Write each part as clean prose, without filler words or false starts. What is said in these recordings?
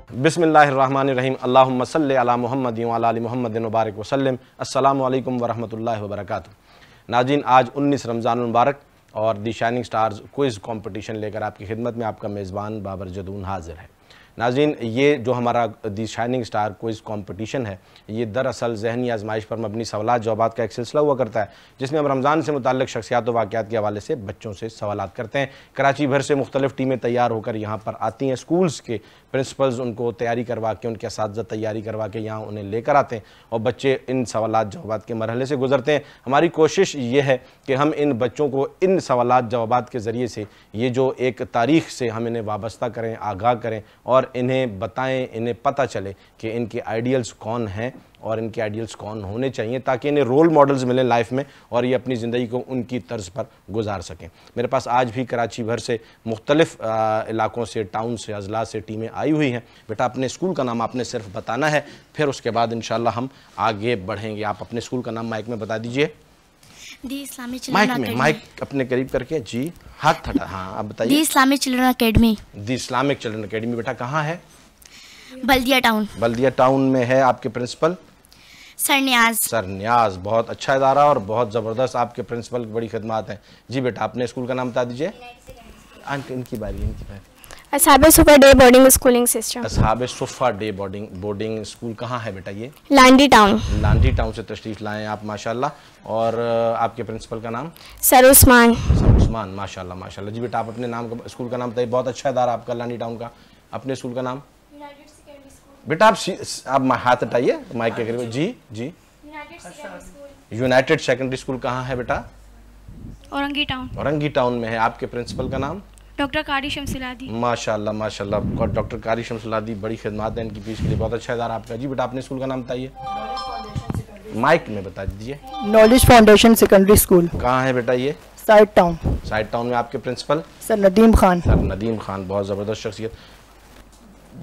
बिस्मिल्लाहिर्रहमानिर्रहीम अल्लाहुम्मा सल्लि अला मुहम्मद व अला आलि मुहम्मद व बारिक वसल्लम। अस्सलामु अलैकुम वरहमतुल्लाहि वबरकातुहू। नाज़रीन, आज 19 रमज़ानुल मुबारक और दी शाइनिंग स्टार्स क्विज़ कंपटीशन लेकर आपकी खिदमत में आपका मेज़बान बाबर जदून हाजिर है। नाज़रीन, ये जो हमारा दी शाइनिंग स्टार क्विज़ कंपटीशन है, ये दरअसल ज़हनी आजमाइश पर मबनी सवालात जवाबात का एक सिलसिला हुआ करता है, जिसमें हम रमज़ान से मुताल्लिक़ शख्सियात व वाक़यात के हवाले से बच्चों से सवालात करते हैं। कराची भर से मुख्तलिफ़ टीमें तैयार होकर यहाँ पर आती हैं। स्कूल्स के प्रिंसिपल्स उनको तैयारी करवा के, उनके असातिज़ा तैयारी करवा के यहाँ उन्हें लेकर आते हैं और बच्चे इन सवालात जवाबात के मरहले से गुजरते हैं। हमारी कोशिश ये है कि हम इन बच्चों को इन सवालात जवाबात के ज़रिए से ये जो एक तारीख़ से हम इन्हें वाबस्ता करें, आगाह करें और इन्हें बताएं, इन्हें पता चले कि इनके आइडियल्स कौन हैं और इनके आइडियल्स कौन होने चाहिए, ताकि इन्हें रोल मॉडल्स मिलें लाइफ में और ये अपनी ज़िंदगी को उनकी तर्ज पर गुजार सकें। मेरे पास आज भी कराची भर से मुख्तलिफ़ इलाकों से, टाउन से, अजला से टीमें आई हुई हैं। बेटा, अपने स्कूल का नाम आपने सिर्फ बताना है, फिर उसके बाद इंशाल्लाह हम आगे बढ़ेंगे। आप अपने स्कूल का नाम माइक में बता दीजिए। दी इस्लामिक चिल्ड्रन माइक में, माइक अपने करीब करके जी, हाथ हटा। हाँ, आप बताइए। दी इस्लामिक चिल्ड्रन अकेडमी। दी इस्लामिक चिल्ड्रन अकेडमी बेटा कहाँ है? बल्दिया टाउन। बल्दिया टाउन में है। आपके प्रिंसिपल? सर न्याज। सर न्याज, बहुत अच्छा इदारा और बहुत ज़बरदस्त आपके प्रिंसिपल की बड़ी खिदमत हैं। जी बेटा, अपने स्कूल का नाम बता दीजिए। इनकी बारी, इनकी बारी। Ashabe Suffa day boarding schooling system. Ashabe Suffa day boarding school कहाँ है बेटा? ये लांडी टाउन। लांडी टाउन से तशरीफ़ लाए आप, माशाल्लाह। और आपके प्रिंसिपल का नाम? सर उस्मान। सर उस्मान, माशाल्लाह माशाल्लाह। जी बेटा, आप अपने नाम का, स्कूल का नाम बताइए। बहुत अच्छा इदारा आपका लांडी टाउन का। अपने स्कूल का नाम? बेटा आप हाथ हटाइए माइक के करीब। जी जी। यूनाइटेड सेकेंडरी स्कूल कहाँ है बेटा? औरंगी टाउन। औरंगी टाउन में है। आपके प्रिंसिपल का नाम? डॉक्टर कारी शमसुलादी। माशाल्लाह माशाल्लाह, डॉक्टर कारी शमसुलादी, बड़ी खिदमत है इनकी पीस के लिए, बहुत अच्छा इदारा आपका। जी बेटा, अपने स्कूल का नाम बताइए। माइक में बता दीजिए। Knowledge foundation secondary school. कहाँ है बेटा ये? Side town. साइड टाउन में। आपके principal? Sir Nadeem Khan. Sir Nadeem Khan, बहुत ज़बरदस्त शख्सियत,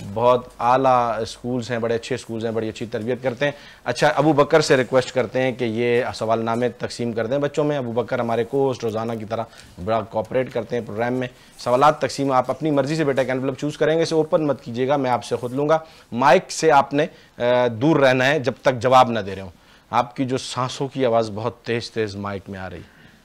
बहुत आला स्कूल्स हैं, बड़े अच्छे स्कूल्स हैं, बड़ी अच्छी तरबियत करते हैं। अच्छा, अबू बकर से रिक्वेस्ट करते हैं कि ये सवालनामे तकसीम कर दें बच्चों में। अबू बकर हमारे कोस्ट रोज़ाना की तरह बड़ा कोऑपरेट करते हैं प्रोग्राम में। सवालात तकसीम आप अपनी मर्ज़ी से बेटा एक एनवलप चूज़ करेंगे, इसे ओपन मत कीजिएगा, मैं आपसे खुद लूँगा। माइक से आपने दूर रहना है जब तक जवाब ना दे रहे हो। आपकी जो सांसों की आवाज़ बहुत तेज़ तेज़ माइक में आ रही,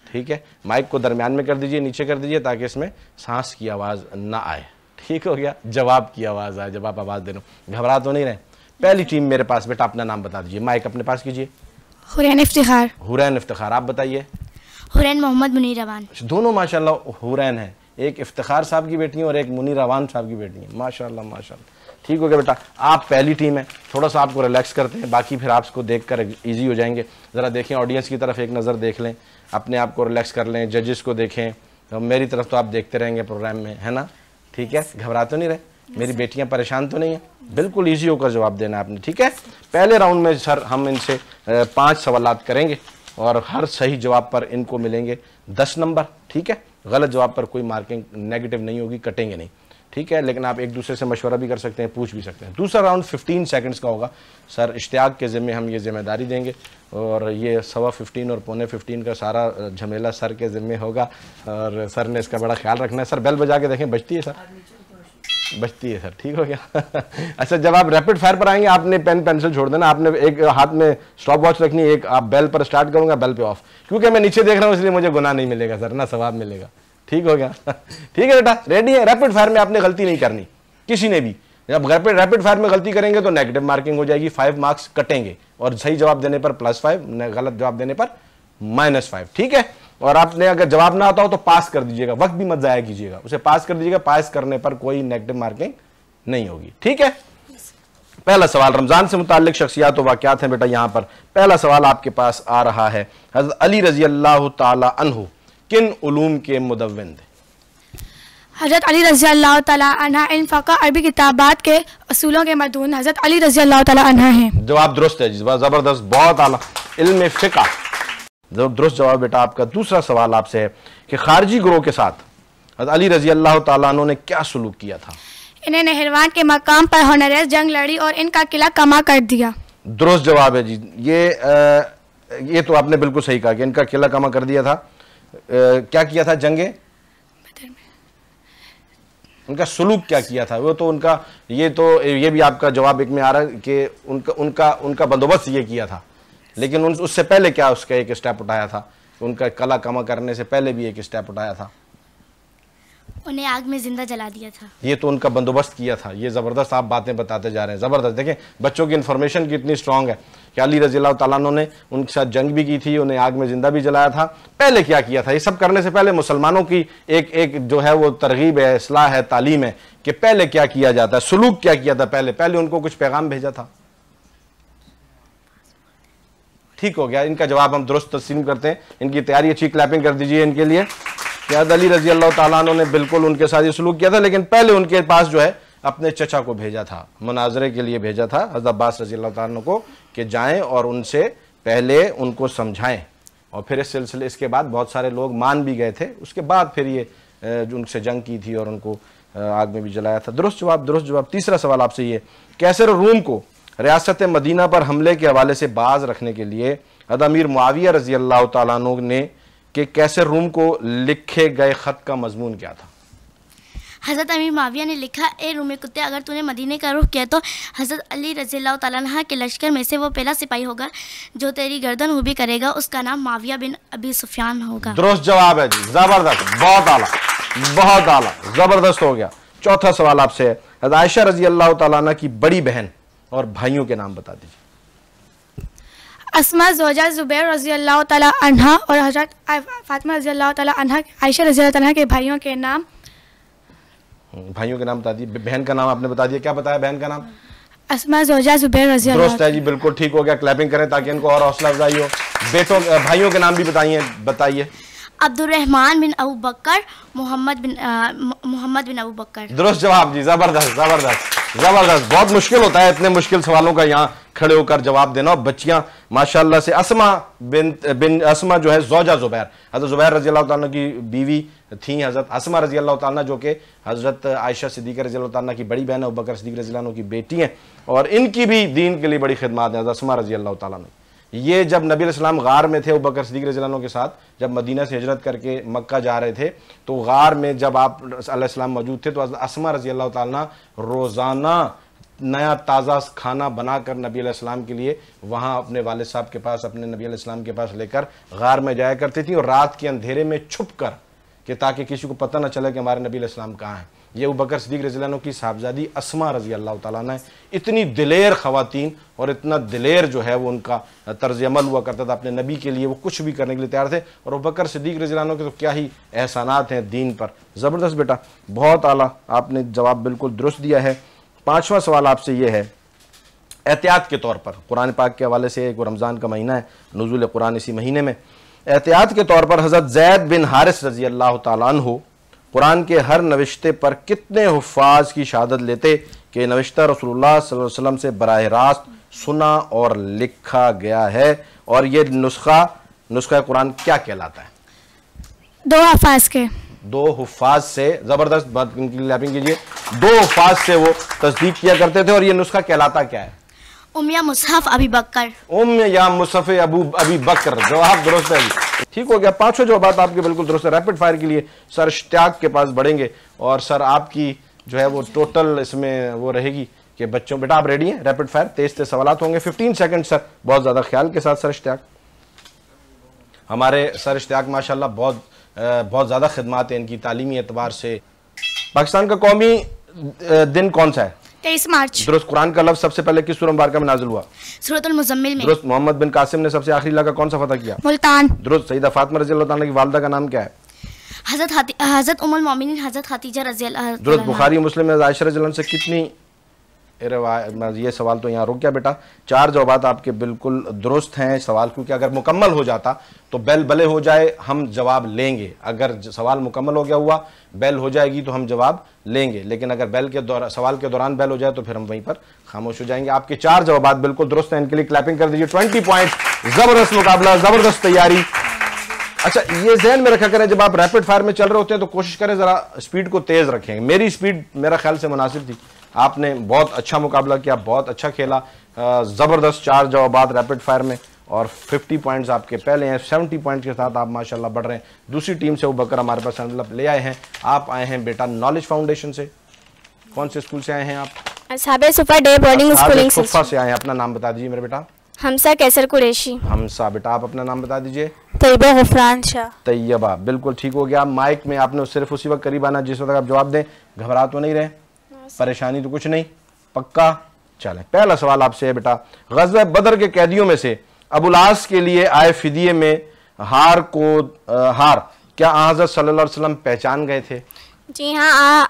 ठीक है? माइक को दरमियान में कर दीजिए, नीचे कर दीजिए, ताकि इसमें सांस की आवाज़ ना आए। ठीक हो गया? जवाब की आवाज़ आए जब आप आवाज़ दे रहे हो। घबरा तो नहीं रहे। पहली टीम मेरे पास, बेटा अपना नाम बता दीजिए। माइक अपने पास कीजिए। हुरैन इफ्तिखार। हुरैन इफ्तिखार, आप बताइए। हुरैन मोहम्मद मुनीर रवान। दोनों माशाल्लाह हुरैन है, एक इफ्तिखार साहब की बेटी है और एक मुनीर रवान साहब की बेटी है। माशाल्लाह माशाल्लाह। ठीक हो गया बेटा, आप पहली टीम है। थोड़ा सा आपको रिलैक्स करते हैं, बाकी फिर आपको देख कर ईजी हो जाएंगे। ज़रा देखें ऑडियंस की तरफ, एक नज़र देख लें, अपने आप को रिलैक्स कर लें, जजेस को देखें, तो मेरी तरफ तो आप देखते रहेंगे प्रोग्राम में, है ना? ठीक है? घबरा तो नहीं रहे? मेरी बेटियां परेशान तो नहीं है? बिल्कुल इजी होकर जवाब देना है आपने, ठीक है? पहले राउंड में सर हम इनसे 5 सवालात करेंगे और हर सही जवाब पर इनको मिलेंगे 10 नंबर, ठीक है? गलत जवाब पर कोई मार्किंग नेगेटिव नहीं होगी, कटेंगे नहीं, ठीक है? लेकिन आप एक दूसरे से मशवरा भी कर सकते हैं, पूछ भी सकते हैं। दूसरा राउंड 15 सेकंड्स का होगा। सर इश्तियाक के ज़िम्मे हम ये जिम्मेदारी देंगे और ये 15:15 और 15:45 का सारा झमेला सर के ज़िम्मे होगा और सर ने इसका बड़ा ख्याल रखना है। सर बेल बजा के देखें, बजती है सर? बजती है सर, ठीक हो गया। अच्छा, जब आप रैपिड फायर पर आएंगे आपने पेन पेंसिल छोड़ देना, आपने एक हाथ में स्टॉप वॉच रखनी है, एक आप बेल पर स्टार्ट करूँगा, बेल पे ऑफ, क्योंकि मैं नीचे देख रहा हूँ इसलिए मुझे गुनाह नहीं मिलेगा सर, ना सवाब मिलेगा। ठीक हो गया? ठीक है बेटा, रेडी है? रैपिड फायर में आपने गलती नहीं करनी, किसी ने भी। जब रैपिड फायर में गलती करेंगे तो नेगेटिव मार्किंग हो जाएगी, 5 मार्क्स कटेंगे और सही जवाब देने पर +5, गलत जवाब देने पर -5, ठीक है? और आपने अगर जवाब ना आता हो तो पास कर दीजिएगा, वक्त भी मत जाया कीजिएगा, उसे पास कर दीजिएगा। पास करने पर कोई नेगेटिव मार्किंग नहीं होगी, ठीक है? पहला सवाल रमजान से मुताल्लिक शख्सियात व वाक़यात हैं बेटा। यहाँ पर पहला सवाल आपके पास आ रहा है। हज़रत अली रज़ी अल्लाह ताला अन्हु किन उलूम के मुदव्विन थे? हज़रत अली रज़ी अल्लाह ताला अन्हा इन फ़क़ा अरबी किताबात के असूलों के मदून हज़रत अली रज़ी अल्लाह ताला अन्हा हैं। जवाब दुरुस्त है जी, ज़बरदस्त, बहुत आला। इल्म फ़िक़्ह, दुरुस्त जवाब बेटा आपका। दूसरा सवाल आपसे है कि खारजी ग्रोह के साथ हज़रत अली रज़ी अल्लाह ताला अन्हु ने क्या सलूक किया था? इन्हें नहरवान के मकाम पर होनरेस जंग लड़ी और इनका किला कमा कर दिया। दुरुस्त जवाब है जी। ये तो आपने बिल्कुल सही कहा कि इनका किला कमा कर दिया था। क्या किया था? जंगे उनका सुलूक क्या किया था, वो तो उनका ये भी आपका जवाब एक में आ रहा है कि उनका बंदोबस्त ये किया था, लेकिन उससे पहले क्या उसका एक स्टेप उठाया था, उनका कला कमा करने से पहले भी एक स्टेप उठाया था, उन्हें आग में जिंदा जला दिया था। ये तो उनका बंदोबस्त किया था। ये ज़बरदस्त आप बातें बताते जा रहे हैं, ज़बरदस्त। देखें बच्चों की इन्फॉर्मेशन कितनी स्ट्रांग है कि अली रज़ी अल्लाह तआला अन्हु ने उनके साथ जंग भी की थी, उन्हें आग में जिंदा भी जलाया था। पहले क्या किया था, ये सब करने से पहले मुसलमानों की एक जो है वो तरगीब है, इस्लाह है, तालीम है कि पहले क्या किया जाता है, सुलूक क्या किया था पहले उनको कुछ पैगाम भेजा था। ठीक हो गया, इनका जवाब हम दुरुस्त तस्लीम करते हैं। इनकी तैयारी अच्छी, क्लैपिंग कर दीजिए इनके लिए। हज़रत अली रज़ी अल्लाह तआला अन्हु ने बिल्कुल उनके साथ ये सलूक किया था, लेकिन पहले उनके पास जो है अपने चचा को भेजा था, मुनाजरे के लिए भेजा था हज़रत अब्बास रज़ी अल्लाह तआला अन्हु को कि जाएं और उनसे पहले उनको समझाएं। और फिर इस सिलसिले इसके बाद बहुत सारे लोग मान भी गए थे। उसके बाद फिर ये उनसे जंग की थी और उनको आग में भी जलाया था। दुरुस्त जवाब। तीसरा सवाल आपसे ये, कैसर रूम को रियासत मदीना पर हमले के हवाले से बाज रखने के लिए हज़रत अमीर मुआविया रज़ी अल्लाह तआला अन्हु ने कि कैसर रूम को लिखे गए ख़त का मजमून क्या था? हज़रत अमीर मुआविया ने लिखा, ए रूमी कुत्ते, अगर तूने मदीने का रुख किया तो हज़रत अली रज़ी अल्लाह तआला अन्हु के लश्कर में से वो पहला सिपाही होगा जो तेरी गर्दन ऊबी करेगा, उसका नाम मुआविया बिन अबी सुफियान होगा। दुरुस्त जवाब है जी, ज़बरदस्त, बहुत आला, ज़बरदस्त हो गया। चौथा सवाल आपसे है, हज़रत आयशा रज़ी अल्लाह तआला अन्हा की बड़ी बहन और भाइयों के नाम बता दीजिए। अस्मा ज़ौजा ज़ुबैर रज़ी अल्लाह तआला अन्हा और हज़रत फातिमा रज़ी अल्लाह तआला अन्हा, आयशा रज़ी अल्लाह तआला अन्हा के भाइयों के नाम। भाइयों के नाम बता दिए। बहन का नाम आपने बता दिया, क्या बताया बहन का नाम? अस्मा ज़ौजा ज़ुबैर रज़ी अल्लाह। दुरुस्त है जी, बिल्कुल ठीक हो गया। क्लैपिंग करें ताकि इनको और हौसला अफजाई हो। बेटों भाइयों के नाम भी बताइए। अब्दुर्रहमान बिन अबू बकर, मोहम्मद बिन अबू बकर। दुरुस्त जवाब जी, ज़बरदस्त। बहुत मुश्किल होता है इतने मुश्किल सवालों का यहाँ खड़े होकर जवाब देना। और बच्चियाँ माशाल्लाह से, अस्मा जो है ज़ौजा ज़ुबैर, हज़रत ज़ुबैर रज़ी अल्लाह तआला की बीवी थी हज़रत अस्मा रज़ी अल्लाह तआला, जो कि हज़रत आयशा सिद्दीक़ा रज़ी अल्लाह तआला की बड़ी बहन है, अबू बकर सिद्दीक़ रज़ी अल्लाह की बेटी हैं, और इनकी भी दीन के लिए बड़ी खिदमत है हज़रत अस्मा रज़ी अल्लाह तआला ने। ये जब नबी अलैहिस्सलाम गार में थे, अबू बकर सिद्दीक़ रज़ी अल्लाह के साथ, जब मदीना से हिजरत करके मक्का जा रहे थे, तो गार में जब आप अलैहिस्सलाम मौजूद थे, तो अस्मा रज़ी अल्लाह तआला रोज़ाना नया ताज़ा खाना बनाकर नबी अलैहिस्सलाम के लिए वहाँ अपने वालिद साहब के पास, अपने नबी अलैहिस्सलाम के पास लेकर गार में जाया करती थी, और रात के अंधेरे में छुप कर, कि ताकि किसी को पता न चले कि हमारे नबी अलैहिस्सलाम कहाँ हैं। ये अबू बकर सिद्दीक़ रज़ी अल्लाह की साहबजादी अस्मा रज़ी अल्लाह तआला ने, इतनी दिलेर ख़वातीन और इतना दिलेर जो है वो उनका तर्ज अमल हुआ करता था अपने नबी के लिए, वो कुछ भी करने के लिए तैयार थे। और अबू बकर सिद्दीक़ रज़ी अल्लाह के तो क्या ही एहसानात हैं दीन पर। ज़बरदस्त बेटा, बहुत आला, आपने जवाब बिल्कुल दुरुस्त दिया है। पाँचवा सवाल आपसे ये है, एहतियात के तौर पर, कुरान पाक के हवाले से, एक रमज़ान का महीना है, नुज़ूल कुरान इसी महीने में, एहतियात के तौर पर हज़रत ज़ैद बिन हारिस रज़ी अल्लाह तआला अन्हु कुरान के हर नविश्ते पर कितने हुफ़ाज़ की शहादत लेते कि नविश्ता रसूलुल्लाह सल्लल्लाहु अलैहि वसल्लम से बराह रास्त सुना और लिखा गया है, और ये नुस्खा कुरान क्या कहलाता है? 2 हफ़ाज़ के, 2 हुफ़ाज़ से। ज़बरदस्त बात, इनकी क्लैपिंग कीजिए। 2 हुफ़ाज़ से वो तस्दीक किया करते थे, और ये नुस्खा कहलाता क्या है? उम्या मुसहफ़ अबी बकर। या मुसफ़े अबी बकर। जवाब दुरुस्त है, ठीक हो गया। 5 जवाब आपके बिल्कुल दुरुस्त है। रैपिड फायर के लिए सर इश्तियाक के पास बढ़ेंगे, और सर आपकी जो है वो टोटल इसमें वो रहेगी कि बच्चों, बेटा आप रेडी हैं? रैपिड फायर, तेज सवाल होंगे। 15 सेकंड सर, बहुत ज़्यादा ख्याल के साथ सर इश्तियाक। हमारे सर इश्तियाक माशाल्लाह बहुत ज़्यादा खिदमत है इनकी तालीमी एतबार से। पाकिस्तान का कौमी दिन कौन सा है? 23 मार्च। दुरुस्त। कुरान का लफ्ज़ सबसे पहले किस सूरह मुबारक में नाज़िल हुआ? सूरतुल मुज़म्मिल में। दुरुस्त। मोहम्मद बिन कासिम ने सबसे आखिरी इलाका कौन सा फतह किया? मुल्तान। दुरुस्त। सईदा फातिमा रज़ी अल्लाह तआला की वालिदा का नाम क्या है? हज़रत उम्मुल मोमिनीन हज़रत खदीजा रज़ी अल्लाह। दुरुस्त। बुखारी मुस्लिम में आयशा रज़ी अल्लाह से कितनी ये सवाल तो यहाँ रुक गया बेटा। 4 जवाब आपके बिल्कुल दुरुस्त हैं। सवाल क्योंकि अगर मुकम्मल हो जाता तो बेल भले हो जाए, हम जवाब लेंगे। अगर सवाल मुकम्मल हो गया हुआ, बेल हो जाएगी तो हम जवाब लेंगे, लेकिन अगर सवाल के दौरान बेल हो जाए तो फिर हम वहीं पर खामोश हो जाएंगे। आपके 4 जवाब बिल्कुल दुरुस्त हैं, इनके लिए क्लैपिंग कर दीजिए। 20 पॉइंट। ज़बरदस्त मुकाबला, ज़बरदस्त तैयारी। अच्छा, ये ज़हन में रखा करें, जब आप रैपिड फायर में चल रहे होते हैं तो कोशिश करें ज़रा स्पीड को तेज़ रखें। मेरी स्पीड मेरा ख्याल से मुनासिब थी, आपने बहुत अच्छा मुकाबला किया, बहुत अच्छा खेला। ज़बरदस्त 4 जवाब रैपिड फायर में, और 50 पॉइंट्स आपके पहले हैं। 70 पॉइंट्स के साथ आप माशाल्लाह बढ़ रहे हैं। दूसरी टीम से अबू बकर हमारे पास ले आए हैं। आप आए हैं बेटा नॉलेज फाउंडेशन से। कौन से स्कूल से आए हैं आप? असहाबे सुफा डे बोर्डिंग स्कूलिंग सुफ़ा सिस्टम। से आए हैं। अपना नाम बता दीजिए मेरे बेटा। हमसा कैसर कुरैशी। हमसा। बेटा आप अपना नाम बता दीजिए। तैयबा गफरान शाह। तैयबा। बिल्कुल ठीक हो गया। माइक में आपने सिर्फ उसी वक्त करीब आना जिस वक्त आप जवाब दें। घबरा तो नहीं रहे? परेशानी तो कुछ नहीं? पक्का? चलें, पहला सवाल आपसे है बेटा, ग़ज़वा बदर के कैदियों में से अबुल आस के लिए आए फिदिये में हार क्या हज़रत सल्लल्लाहु अलैहि वसल्लम पहचान गए थे? जी हाँ,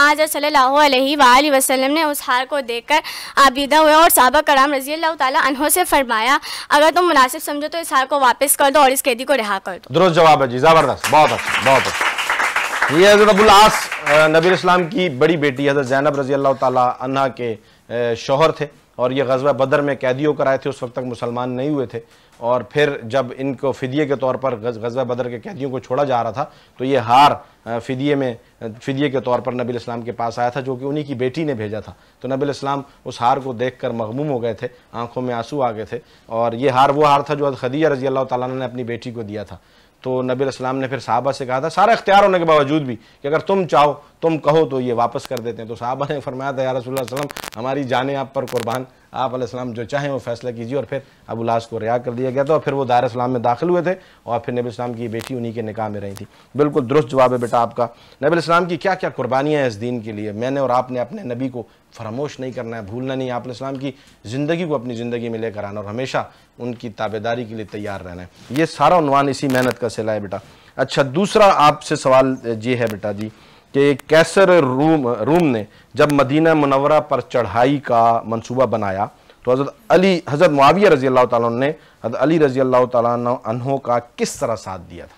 आज सल्लल्लाहु अलैहि वसल्लम ने उस हार को देखकर आबिदा हुए और साहबा कराम रज़ी अल्लाह ताला अन्हों से फरमाया, अगर तुम मुनासिब समझो तो इस हार को वापस कर दो और इस कैदी को रिहा कर दो। दुरुस्त जवाब है जी, ज़बरदस्त, बहुत अच्छा, बहुत अच्छा। ये हज़रत अबुल आस नबी इस्लाम की बड़ी बेटी हज़रत ज़ैनब रज़ी अल्लाह ताला अन्हा के शौहर थे और ये ग़ज़वा बदर में कैदी होकर आए थे। उस वक्त तक मुसलमान नहीं हुए थे और फिर जब इनको फ़िदिये के तौर पर ग़ज़वा बदर के कैदियों को छोड़ा जा रहा था तो ये हार फ़िदिये के तौर पर नबी इस्लाम के पास आया था, जो कि उन्हीं की बेटी ने भेजा था। तो नबी इस्लाम उस हार को देखकर मग़मूम हो गए थे, आंखों में आंसू आ गए थे। और ये हार वो हार था जो खदीजा रज़ी अल्लाह ताला ने अपनी बेटी को दिया था। तो नबी इस्लाम ने फिर साहबा से कहा था, सारा इख्तियार होने के बावजूद भी, कि अगर तुम चाहो, तुम कहो तो ये वापस कर देते हैं। तो साहबा ने फरमाया था, या रसूलुल्लाह सल्लल्लाहु अलैहि वसल्लम, हमारी जानें आप पर कुर्बान, आप अलैहिस्सलाम जो चाहें वो फैसला कीजिए। और फिर अबुल आस को रिहा कर दिया गया था और फिर वो दायर इस्लाम में दाखिल हुए थे और फिर नबी इस्लाम की बेटी उन्हीं के निकाह में रही थी। बिल्कुल दुरुस्त जवाब है बेटा आपका। नबी इस्लाम की क्या क्या कुर्बानियाँ हैं इस दीन के लिए, मैंने और आपने अपने नबी को फरामोश नहीं करना है, भूलना नहीं है। आप इस्लाम की ज़िंदगी को अपनी ज़िंदगी में लेकर आना और हमेशा उनकी ताबेदारी के लिए तैयार रहना है। ये सारा उन्वान इसी मेहनत का सिला है बेटा। अच्छा, दूसरा आपसे सवाल ये है बेटा जी कि कैसर रूम ने जब मदीना मुनव्वरा पर चढ़ाई का मंसूबा बनाया तो हज़रत मुआविया रज़ी अल्लाह ताला ने हज़रत अली रज़ी अल्लाह ताला अन्हों का किस तरह साथ दिया था?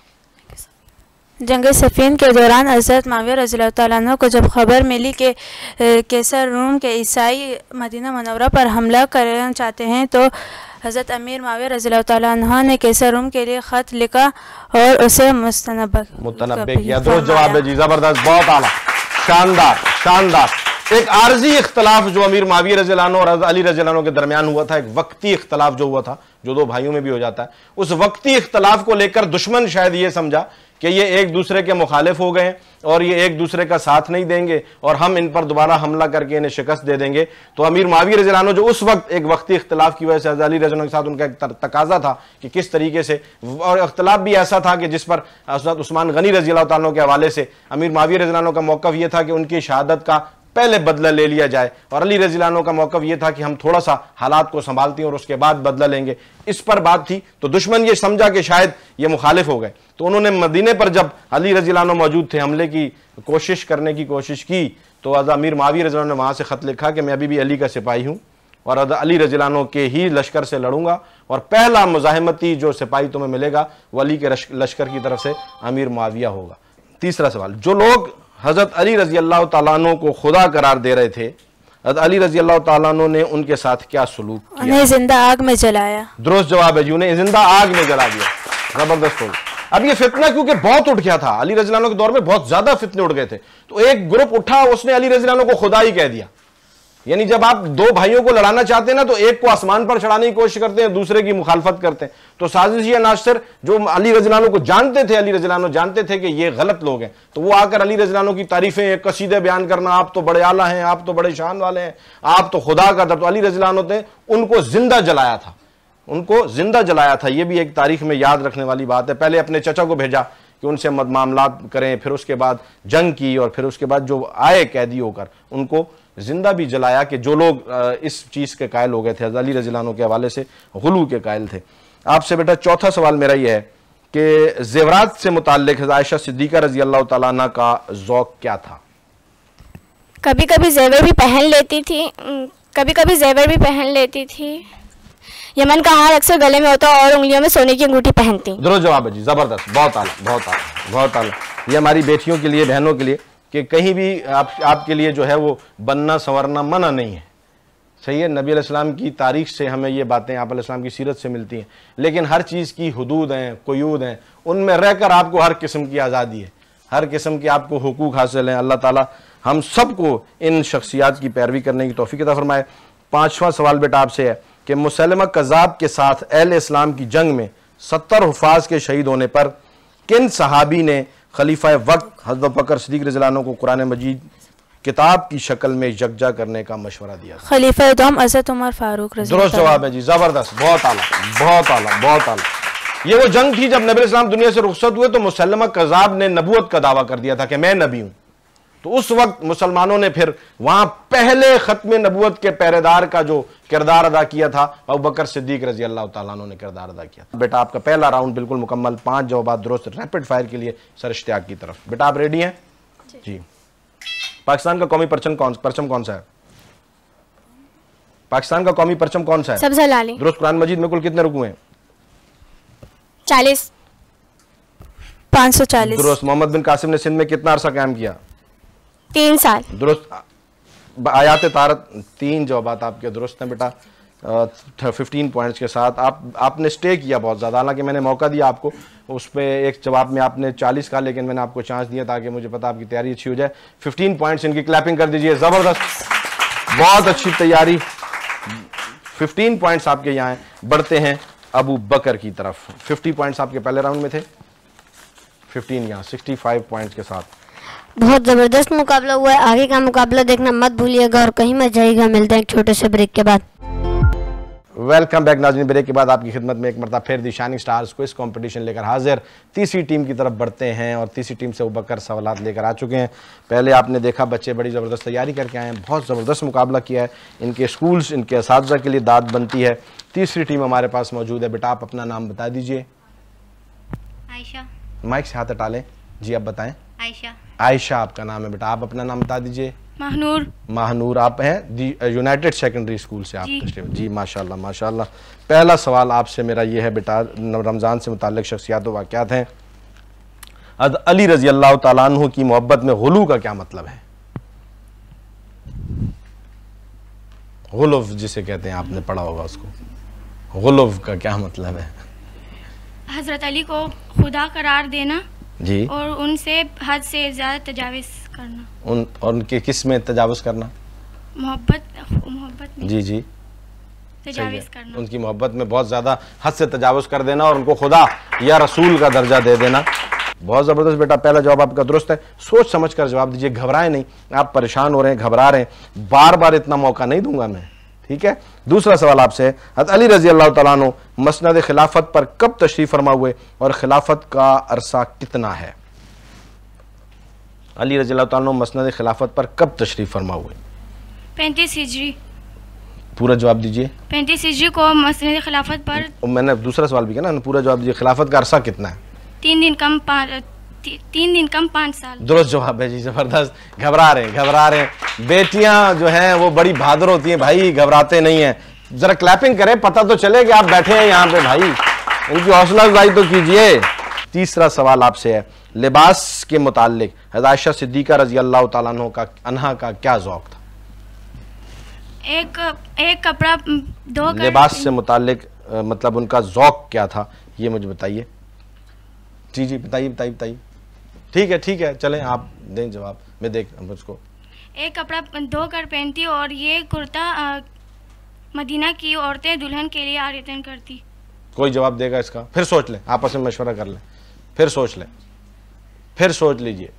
जंग सफ़ीन के दौरान हज़रत मुआविया रज़ी अल्लाह ताला अन्हु को जब खबर मिली कि कैसर रूम के ईसाई मदीना मुनव्वरा पर हमला करना चाहते हैं तो हज़रत अमीर मुआविया रज़ी अल्लाह ताला अन्हु ने कैसर रूम के लिए ख़त लिखा और उसे मुतनब्बे किया। दुरुस्त जवाब है जी, ज़बरदस्त, बहुत आला, शानदार शानदार। एक आर्जी इख्तलाफ जो अमीर मुआविया रज़ी अल्लाह अन्हु और अली रज़ी अल्लाह अन्हु के दरमियान हुआ था, एक वक्ती इख्तलाफ जो हुआ था, जो दो भाइयों में भी हो जाता है, उस वक्ती इख्तलाफ को लेकर दुश्मन शायद ये समझा कि ये एक दूसरे के मुखालिफ हो गए और ये एक दूसरे का साथ नहीं देंगे और हम इन पर दोबारा हमला करके इन्हें शिकस्त दे देंगे। तो अमीर मुआविया रज़ी अल्लाह अन्हु जो उस वक्त एक वक्ती इख्तलाफ की वजह से अली रज़ी अल्लाह अन्हु के साथ उनका एक तकाजा था कि किस तरीके से, और इख्तलाफ भी ऐसा था कि जिस पर हज़रत उस्मान गनी रज़ी अल्लाह ताला अन्हु के हवाले से अमीर मुआविया रज़ी अल्लाह अन्हु का मौक़िफ़ ये था कि उनकी शहादत का पहले बदला ले लिया जाए और अली रज़ी अल्लाह अन्हु का मौक़िफ़ ये था कि हम थोड़ा सा हालात को संभालते हैं और उसके बाद बदला लेंगे। इस पर बात थी। तो दुश्मन ये समझा कि शायद ये मुखालिफ हो गए, तो उन्होंने मदीने पर जब अली रज़ी अल्लाह अन्हु मौजूद थे हमले की कोशिश करने की कोशिश की तो अमीर मुआविया रज़ी अल्लाह अन्हु ने वहाँ से ख़त लिखा कि मैं अभी भी अली का सिपाही हूँ और अली रज़ी अल्लाह अन्हु के ही लश्कर से लड़ूंगा और पहला मुज़ाहिमती जो सिपाही तुम्हें मिलेगा वो अली के लश्कर की तरफ से अमीर मुआविया होगा। तीसरा सवाल, जो लोग हज़रत अली रज़ी अल्लाह ताला अन्हु को खुदा करार दे रहे थे, हज़रत अली रज़ी अल्लाह ताला अन्हु ने उनके साथ क्या सलूक किया? उन्हें जिंदा आग में जलाया। दुरुस्त जवाब है जी, उन्हें जिंदा आग में जला दिया। जबरदस्त हो। अब ये फितना क्योंकि बहुत उठ गया था, अली रज़ी अल्लाह अन्हु के दौर में बहुत ज्यादा फितने उठ गए थे, तो एक ग्रुप उठा, उसने अली रज़ी अल्लाह अन्हु को खुदा ही कह दिया। यानी जब आप दो भाइयों को लड़ाना चाहते हैं ना तो एक को आसमान पर चढ़ाने की कोशिश करते हैं, दूसरे की मुखालफत करते हैं। तो साजिशी नासिर जो अली रज़ी अल्लाह अन्हु को जानते थे, अली रज़ी अल्लाह अन्हु जानते थे कि ये गलत लोग हैं, तो वो आकर अली रज़ी अल्लाह अन्हु की तारीफें, कसीदे बयान करना, आप तो बड़े आला हैं, आप तो बड़े शान वाले हैं, आप तो खुदा का दर। तो अली रज़ी अल्लाह अन्हु ने उनको जिंदा जलाया था, उनको जिंदा जलाया था। ये भी एक तारीख में याद रखने वाली बात है। पहले अपने चचा को भेजा कि उनसे मामलात करें, फिर उसके बाद जंग की और फिर उसके बाद जो आए कैदी होकर उनको जिंदा भी जलाया कि जो लोग इस चीज़ के कायल हो गए थे, अली रज़ी अल्लाह अन्हु के हवाले से गुलू के कायल थे। आपसे बेटा चौथा सवाल मेरा ये है कि ज़ेवरात से मुताल्लिक आयशा सिद्दीक़ा रज़ी अल्लाह ताला अन्हा का ज़ौक़ क्या था? कभी कभी जेवर भी पहन लेती थी, कभी कभी जेवर भी पहन लेती थी। यमन का हार अक्सर गले में होता और उंगलियों में सोने की अंगूठी पहनती। दुरुस्त जवाब है जी, ज़बरदस्त, बहुत आला, बहुत आला, बहुत आला। ये हमारी बेटियों के लिए, बहनों के लिए कि कहीं भी आपके लिए जो है वो बनना संवरना मना नहीं है। सही है, नबी अलैहिस्सलाम की तारीख से हमें ये बातें आप अलैहिस्सलाम की सीरत से मिलती हैं, लेकिन हर चीज़ की हुदूद हैं, क़ुयूद हैं, उनमें रहकर आपको हर किस्म की आज़ादी है, हर किस्म के आपको हुकूक हासिल हैं। अल्लाह ताला हम सबको इन शख्सियात की पैरवी करने की तौफीक अता फरमाए। पाँचवा सवाल बेटा आपसे है कि मुसैलमा कज़्ज़ाब के साथ अहले इस्लाम की जंग में 70 हुफ़ाज़ के शहीद होने पर किन सहाबी ने खलीफा वक्त हज़रत बकर सिद्दीक़ रज़ी अल्लाह अन्हु को कुरान मजीद किताब की शक्ल में यकजा करने का मशवरा दिया था? खलीफा दोम हज़रत उमर फारूक रज़ी दुरुस्त जवाब है जी, जबरदस्त, बहुत आला, बहुत आला, बहुत आला। ये वो जंग थी जब नबी इस्लाम दुनिया से रुखसत हुए तो मुसल्लमा कज़ाब ने नबूवत का दावा कर दिया था कि मैं नबी हूं। तो उस वक्त मुसलमानों ने फिर वहां पहले खत्म नबूवत के पहरेदार का जो किरदार अदा किया था अबू बकर सिद्दीक रजी अल्लाह तआला अन्हु ने किरदार अदा किया। बेटा आपका पहला राउंड बिल्कुल मुकम्मल, 5 जवाब दुरुस्त, रैपिड फायर के लिए सर इश्तियाक की तरफ। बेटा आप रेडी हैं जी? पाकिस्तान का कौमी परचम कौन सा है? पाकिस्तान का कौमी परचम कौन सा है? सब्ज़ लाली। दुरुस्त। कुरान मजीद में कुल कितने रुकू हैं? 40। 540। दुरुस्त। मोहम्मद बिन कासिम ने सिंध में कितना अरसा कायम किया? 3 साल। दुरुस्त। आयात तारत। 3 जवाब आपके दुरुस्त हैं बेटा, 15 पॉइंट्स के साथ। आपने स्टे किया बहुत ज़्यादा, हालांकि मैंने मौका दिया आपको, उस पर एक जवाब में आपने 40 कहा, लेकिन मैंने आपको चांस दिया ताकि मुझे पता आपकी तैयारी अच्छी हो जाए। 15 पॉइंट्स, इनकी क्लैपिंग कर दीजिए, ज़बरदस्त, बहुत अच्छी तैयारी। 15 पॉइंट्स आपके यहाँ हैं। बढ़ते हैं अबू बकर की तरफ। 50 पॉइंट्स आपके पहले राउंड में थे, 15 यहाँ 65 पॉइंट्स के साथ। बहुत ज़बरदस्त मुकाबला हुआ है, आगे का मुकाबला देखना मत भूलिएगा और कहीं मत जाइएगा। मिलते हैं एक छोटे से ब्रेक के बाद। वेलकम बैक नाज़रीन, ब्रेक के बाद आपकी खिदमत में एक मरतबा फिर दी शाइनिंग स्टार्स को इस कंपटीशन लेकर हाजिर। तीसरी टीम की तरफ बढ़ते हैं और तीसरी टीम से अबू बकर सवालात लेकर आ चुके हैं। पहले आपने देखा बच्चे बड़ी ज़बरदस्त तैयारी करके आए हैं, बहुत ज़बरदस्त मुकाबला किया है। इनके स्कूल्स, इनके असातिज़ा के लिए दाद बनती है। तीसरी टीम हमारे पास मौजूद है। बेटा आप अपना नाम बता दीजिए। आयशा। माइक से हाथ हटा लें जी, आप बताएं। आयशा। आयशा आपका नाम है। बेटा आप अपना नाम बता दीजिए। महनूर। महानूर, आप हैं दी यूनाइटेड सेकेंडरी स्कूल से आपका स्ट्रीम जी, माशाल्लाह माशाल्लाह। पहला सवाल आपसे मेरा ये है बेटा, रमज़ान से मुताल्लिक़ शख्सियात व वाक़यात हैं। अली रज़ी अल्लाह तआला अन्हु की मोहब्बत में गुलू का क्या मतलब है? गुलूफ जिसे कहते हैं, आपने पढ़ा होगा उसको। गुलूफ का क्या मतलब है? हज़रत अली को खुदा करार देना जी, और उनसे हद से ज़्यादा तजाविज़ करना। और उनके किस में तजावुज़ करना? मोहब्बत में जी जी, तजाविज़ करना। उनकी मोहब्बत में बहुत ज़्यादा हद से तजावुज़ कर देना और उनको खुदा या रसूल का दर्जा दे देना। बहुत ज़बरदस्त बेटा, पहला जवाब आपका दुरुस्त है। सोच समझ कर जवाब दीजिए, घबराएं नहीं। आप परेशान हो रहे हैं, घबरा रहे हैं, बार बार इतना मौका नहीं दूंगा मैं, ठीक है। दूसरा सवाल आपसे है, हज़रत अली रज़ी अल्लाह तआला अन्हु मसनद खिलाफत पर कब तशरीफ़ फरमा हुए और खिलाफत का अरसा कितना है? अली रज़ी अल्लाह तआला अन्हु मसनद खिलाफत पर कब तशरीफ़ फरमा हुए? 35 हिजरी। पूरा जवाब दीजिए। 35 हिजरी को मसनद खिलाफत पर। मैंने दूसरा सवाल भी किया ना, पूरा जवाब दीजिए। खिलाफत का अरसा कितना है? 3 दिन कम 5 साल। दुरुस्त जवाब है जी, जबरदस्त। घबरा रहे हैं। बेटियां जो हैं वो बड़ी बहादुर होती हैं भाई, घबराते नहीं हैं। जरा क्लैपिंग करें, पता तो चले कि आप बैठे हैं यहाँ पे भाई, इनकी हौसला अफजाई तो कीजिए। तीसरा सवाल आपसे है, लिबास के मुतालिक हज़रत आयशा सिद्दीक़ा रज़ी अल्लाह तआला अन्हा का क्या ज़ौक़ था? एक कपड़ा धोकर। लिबास से मुतालिक मतलब उनका ज़ौक़ क्या था, ये मुझे बताइए। जी बताइए। ठीक है, चलें आप दें जवाब, मैं देख मुझको। एक कपड़ा धोकर पहनती और ये कुर्ता मदीना की औरतें दुल्हन के लिए आरितन करती। कोई जवाब देगा इसका? फिर सोच लें, आपस में मशवरा कर लें, फिर सोच लीजिए।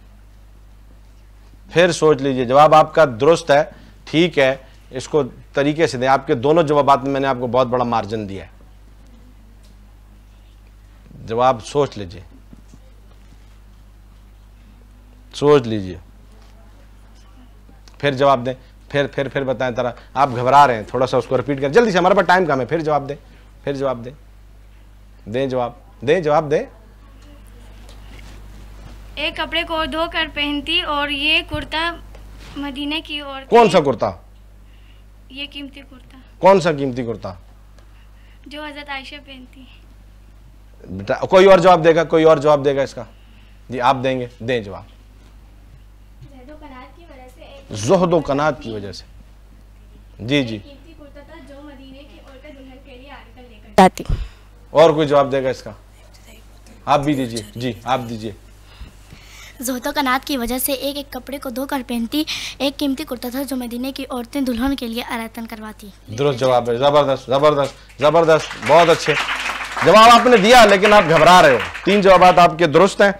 जवाब आपका दुरुस्त है, ठीक है, इसको तरीके से दें। आपके दोनों जवाबात में मैंने आपको बहुत बड़ा मार्जिन दिया है। जवाब सोच लीजिए, फिर जवाब दें, फिर बताएं। तरह आप घबरा रहे हैं, थोड़ा सा उसको रिपीट करें जल्दी से, हमारे पास टाइम कम है। फिर जवाब दें। एक कपड़े को धोकर पहनती और ये कुर्ता मदीने की औरतें। कौन सा कुर्ता? ये कीमती कुर्ता। कौन सा कीमती कुर्ता? जो हज़रत आयशा पहनती। बेटा कोई और जवाब देगा इसका? जी आप देंगे, दें जवाब। ज़ुहद व कनात की वजह से। जी और कोई जवाब देगा इसका? आप भी दीजिए जी, आप दीजिए। ज़ुहद व कनात की वजह से एक कपड़े को धोकर पहनती, एक कीमती कुर्ता था जो मदीने की औरतें दुल्हन के लिए आराधन करवाती। दुरुस्त जवाब है, जबरदस्त, बहुत अच्छे जवाब आपने दिया, लेकिन आप घबरा रहे हो। 3 जवाब आपके दुरुस्त हैं।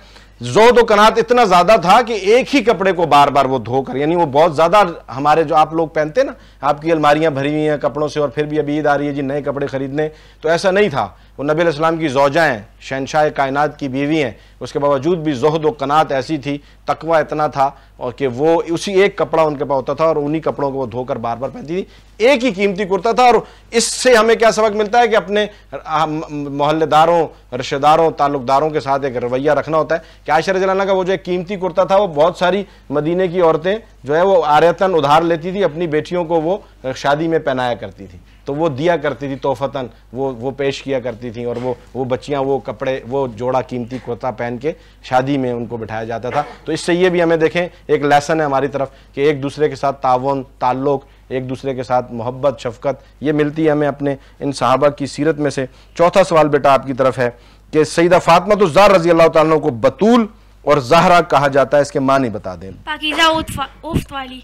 ज़ोहद और कनात इतना ज्यादा था कि एक ही कपड़े को बार बार वो धोकर, यानी वो बहुत ज्यादा, हमारे जो आप लोग पहनते ना, आपकी अलमारियां भरी हुई हैं कपड़ों से और फिर भी अभी ईद आ रही है जी नए कपड़े खरीदने, तो ऐसा नहीं था। वो नबी अलैहिस्सलाम की ज़ौजा हैं, शहंशाह कायनात की बीवी हैं, उसके बावजूद भी ज़ुहद और कनात ऐसी थी, तकवा इतना था और कि वो उसी एक कपड़ा उनके पास होता था और उन्हीं कपड़ों को वो धोकर बार बार पहनती थी, एक ही कीमती कुर्ता था। और इससे हमें क्या सबक मिलता है कि अपने मोहल्लेदारों, रिश्तेदारों, ताल्लुकदारों के साथ एक रवैया रखना होता है। कि आयशा रज़ी अल्लाह अन्हा का वो जो एक कीमती कुर्ता था, वो बहुत सारी मदीने की औरतें जो है वो आरतन उधार लेती थी, अपनी बेटियों को वो शादी में पहनाया करती थी, तो वो दिया करती थी तोहफतन, वो पेश किया करती थी, और वो बच्चियां वो कपड़े, वो जोड़ा कीमती कुर्ता पहन के शादी में उनको बिठाया जाता था। तो इससे ये भी हमें देखें एक लेसन है हमारी तरफ कि एक दूसरे के साथ तावन, ताल्लुक, एक दूसरे के साथ मोहब्बत, शफकत, ये मिलती है हमें अपने इन सहाबा की सीरत में से। चौथा सवाल बेटा आपकी तरफ है कि सईदा फातिमा ज़हरा रज़ी अल्लाह तआला अन्हा को बतूल और ज़हरा कहा जाता है, इसके मानी बता दें। पाकीज़ा उफ़्त वाली।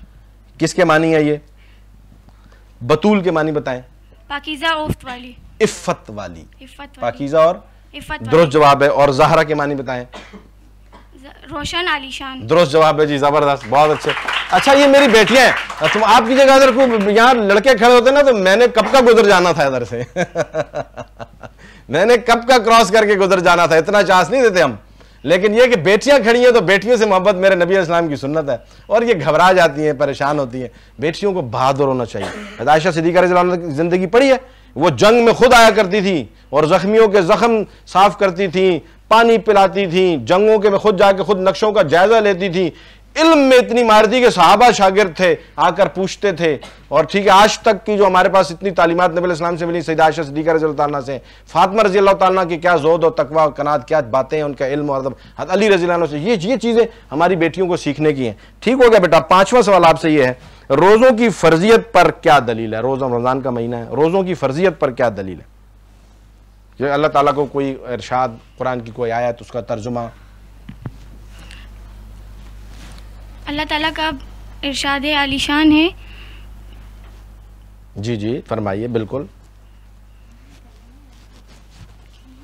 किसके मानी है ये? बतूल के मानी बताएं। पाकीज़ा उफ़्त वाली, इफ़्फ़त वाली। पाकीज़ा और इफ़्फ़त दुरुस्त जवाब है। और ज़हरा के मानी बताएं। रोशन आलीशान। दुरुस्त जवाब है जी, जबरदस्त, बहुत अच्छे। अच्छा ये मेरी बेटियां हैं, तुम आपकी जगह अगर कोई यहाँ लड़के खड़े होते ना तो मैंने कब का गुजर जाना था इधर से मैंने कब का क्रॉस करके गुजर जाना था, इतना चांस नहीं देते हम। लेकिन ये कि बेटियां खड़ी हैं तो बेटियों से मोहब्बत मेरे नबी अलैहिस्सलाम की सुन्नत है, और ये घबरा जाती हैं, परेशान होती हैं। बेटियों को बहादुर होना चाहिए। आयशा सिद्दीक़ा रज़ियल्लाहु अन्हा की जिंदगी पड़ी है, वो जंग में खुद आया करती थी और जख्मियों के जख्म साफ करती थी, पानी पिलाती थी, जंगों के में खुद जाके खुद नक्शों का जायजा लेती थी। इल्म में इतनी माहिर थी कि सहाबा शागिर्द थे, आकर पूछते थे। और ठीक है, आज तक की जो हमारे पास इतनी तालीमात नबी अलैहिस्सलाम से मिली, सैयदा आयशा सिद्दीक़ा रज़ियल्लाहु अन्हा से, फातिमा रज़ियल्लाहु अन्हा की क्या ज़ोहद और तकवा और कनात, क्या बातें हैं, उनका इल्म और अदब, हज़रत अली रज़ियल्लाहु अन्हु से, ये चीज़ें हमारी बेटियों को सीखने की हैं। ठीक हो गया बेटा। पांचवा सवाल आपसे ये है, रोज़ों की फ़र्जियत पर क्या दलील है? रोज़ा रमज़ान का महीना है, रोज़ों की फ़र्जियत पर क्या दलील है? अल्लाह ताला को कोई इरशाद, कुरान की कोई आयत, उसका तर्जुमा? अल्लाह ताला का इरशाद आलीशान है। जी जी फरमाइए, बिल्कुल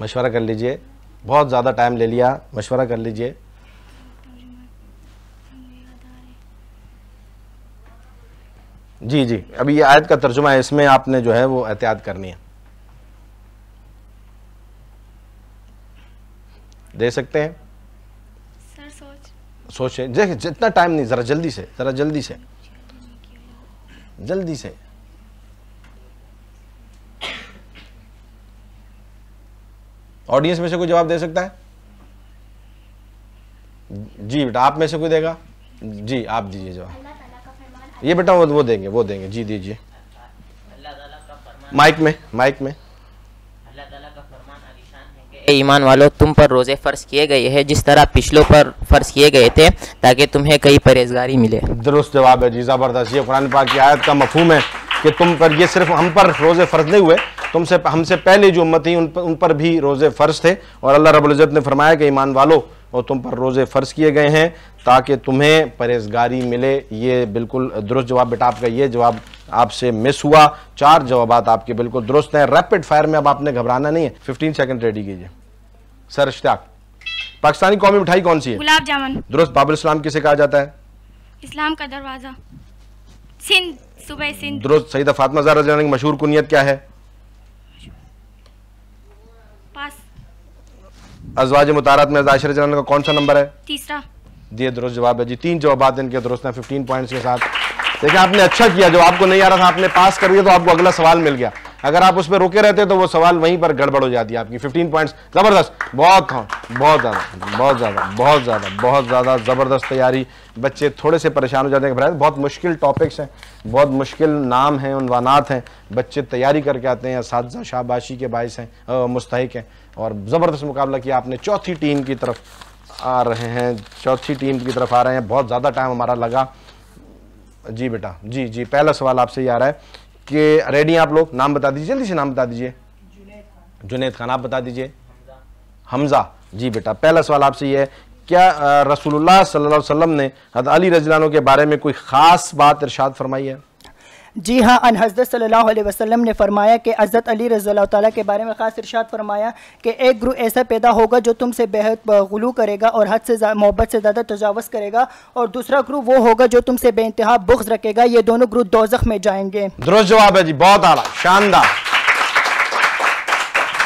मशवरा कर लीजिए, बहुत ज़्यादा टाइम ले लिया, मशवरा कर लीजिए। जी जी, अभी ये आयत का तर्जुमा है, इसमें आपने जो है वो एहतियात करनी है। दे सकते हैं? सर सोचें, जितना टाइम नहीं, जरा जल्दी से, जरा जल्दी से, जल्दी से। ऑडियंस में से कोई जवाब दे सकता है? जी बेटा, आप में से कोई देगा? जी आप दीजिए जवाब। ये बेटा वो देंगे, वो देंगे। जी दीजिए माइक में, माइक में। ईमान वालों, तुम पर रोज़े फ़र्ज किए गए हैं जिस तरह पिछलों पर फ़र्ज किए गए थे, ताकि तुम्हें कई परहेजगारी मिले। दुरुस्त जवाब है जी, ज़बरदस्त। ये कुरान पाक की आयत का मफहूम है कि तुम पर, ये सिर्फ हम पर रोज़े फ़र्ज नहीं हुए, तुमसे हमसे पहले जो उम्मत थी उन पर भी रोज़े फ़र्ज थे। और अल्लाह रब्बुल इज़्ज़त ने फरमाया कि ईमान वालों, और तुम पर रोज़े फ़र्ज किए गए हैं ताकि तुम्हें परहेजगारी मिले। ये बिल्कुल दुरुस्त जवाब बेटा आपका। ये जवाब आपसे मिस हुआ। 4 जवाबात आपके बिल्कुल दुरुस्त हैं। रैपिड फायर में अब आपने घबराना नहीं है। 15 सेकंड रेडी कीजिए। सर इश्तियाक, पाकिस्तानी कौमी मिठाई कौन सी है? गुलाब जामुन। दुरुस्त। बाबुल इस्लाम किसे कहा जाता है? इस्लाम का दरवाजा, सिंध, सुबह सिंध। दुरुस्त। सईदा फातिमा ज़हरा रज़ी अल्लाह अन्हा की मशहूर कुनियत क्या है? पास। अज़वाज मुताहरात में आयशा रज़ी अल्लाह अन्हा का कौन सा नंबर है? तीसरा। दिए दुरुस्त जवाब है जी। 3 जवाब इनके दुरुस्त हैं 15 पॉइंट्स के साथ। देखिए आपने अच्छा किया, जो आपको नहीं आ रहा था आपने पास कर दिया, तो आपको अगला सवाल मिल गया। अगर आप उस पर रुके रहते तो वो सवाल वहीं पर गड़बड़ हो जाती है आपकी। 15 पॉइंट्स, जबरदस्त। बहुत बहुत ज़्यादा, बहुत ज़्यादा, बहुत ज़्यादा, बहुत ज़्यादा ज़बरदस्त तैयारी। बच्चे थोड़े से परेशान हो जाते हैं, बहुत मुश्किल टॉपिक्स हैं, बहुत मुश्किल नाम हैं, उन्वानात हैं। बच्चे तैयारी करके आते हैं, असातिज़ा शाबाशी के बाइस हैं, मुस्तहिक हैं। और ज़बरदस्त मुकाबला किया आपने। चौथी टीम की तरफ आ रहे हैं, चौथी टीम की तरफ आ रहे हैं। बहुत ज़्यादा टाइम हमारा लगा। जी बेटा, जी जी, पहला सवाल आपसे ये आ रहा है कि रेडी हैं आप लोग? नाम बता दीजिए, जल्दी से नाम बता दीजिए। जुनैद खान। आप बता दीजिए। हमजा। जी बेटा, पहला सवाल आपसे ये है, क्या रसूलुल्लाह सल्लल्लाहु अलैहि वसल्लम ने हज़रत अली रज़ियल्लाहु अन्हु के बारे में कोई ख़ास बात इरशाद फरमाई है? जी हाँ, अन हज़रत सल्लल्लाहु अलैहि वसल्लम ने फरमाया कि हज़रत अली रज़ियल्लाहु ताला के बारे में ख़ास इरशाद फरमाया कि एक ग्रुप ऐसा पैदा होगा जो तुमसे बेहद गुलू करेगा और हद से मोहब्बत से ज़्यादा तजावज़ करेगा, और दूसरा ग्रुप वो होगा जो तुमसे बेइंतहा बुग़्ज़ रखेगा। ये दोनों ग्रुप दोज़ख में जाएंगे। दुरुस्त जवाब है जी, बहुत आला, शानदार।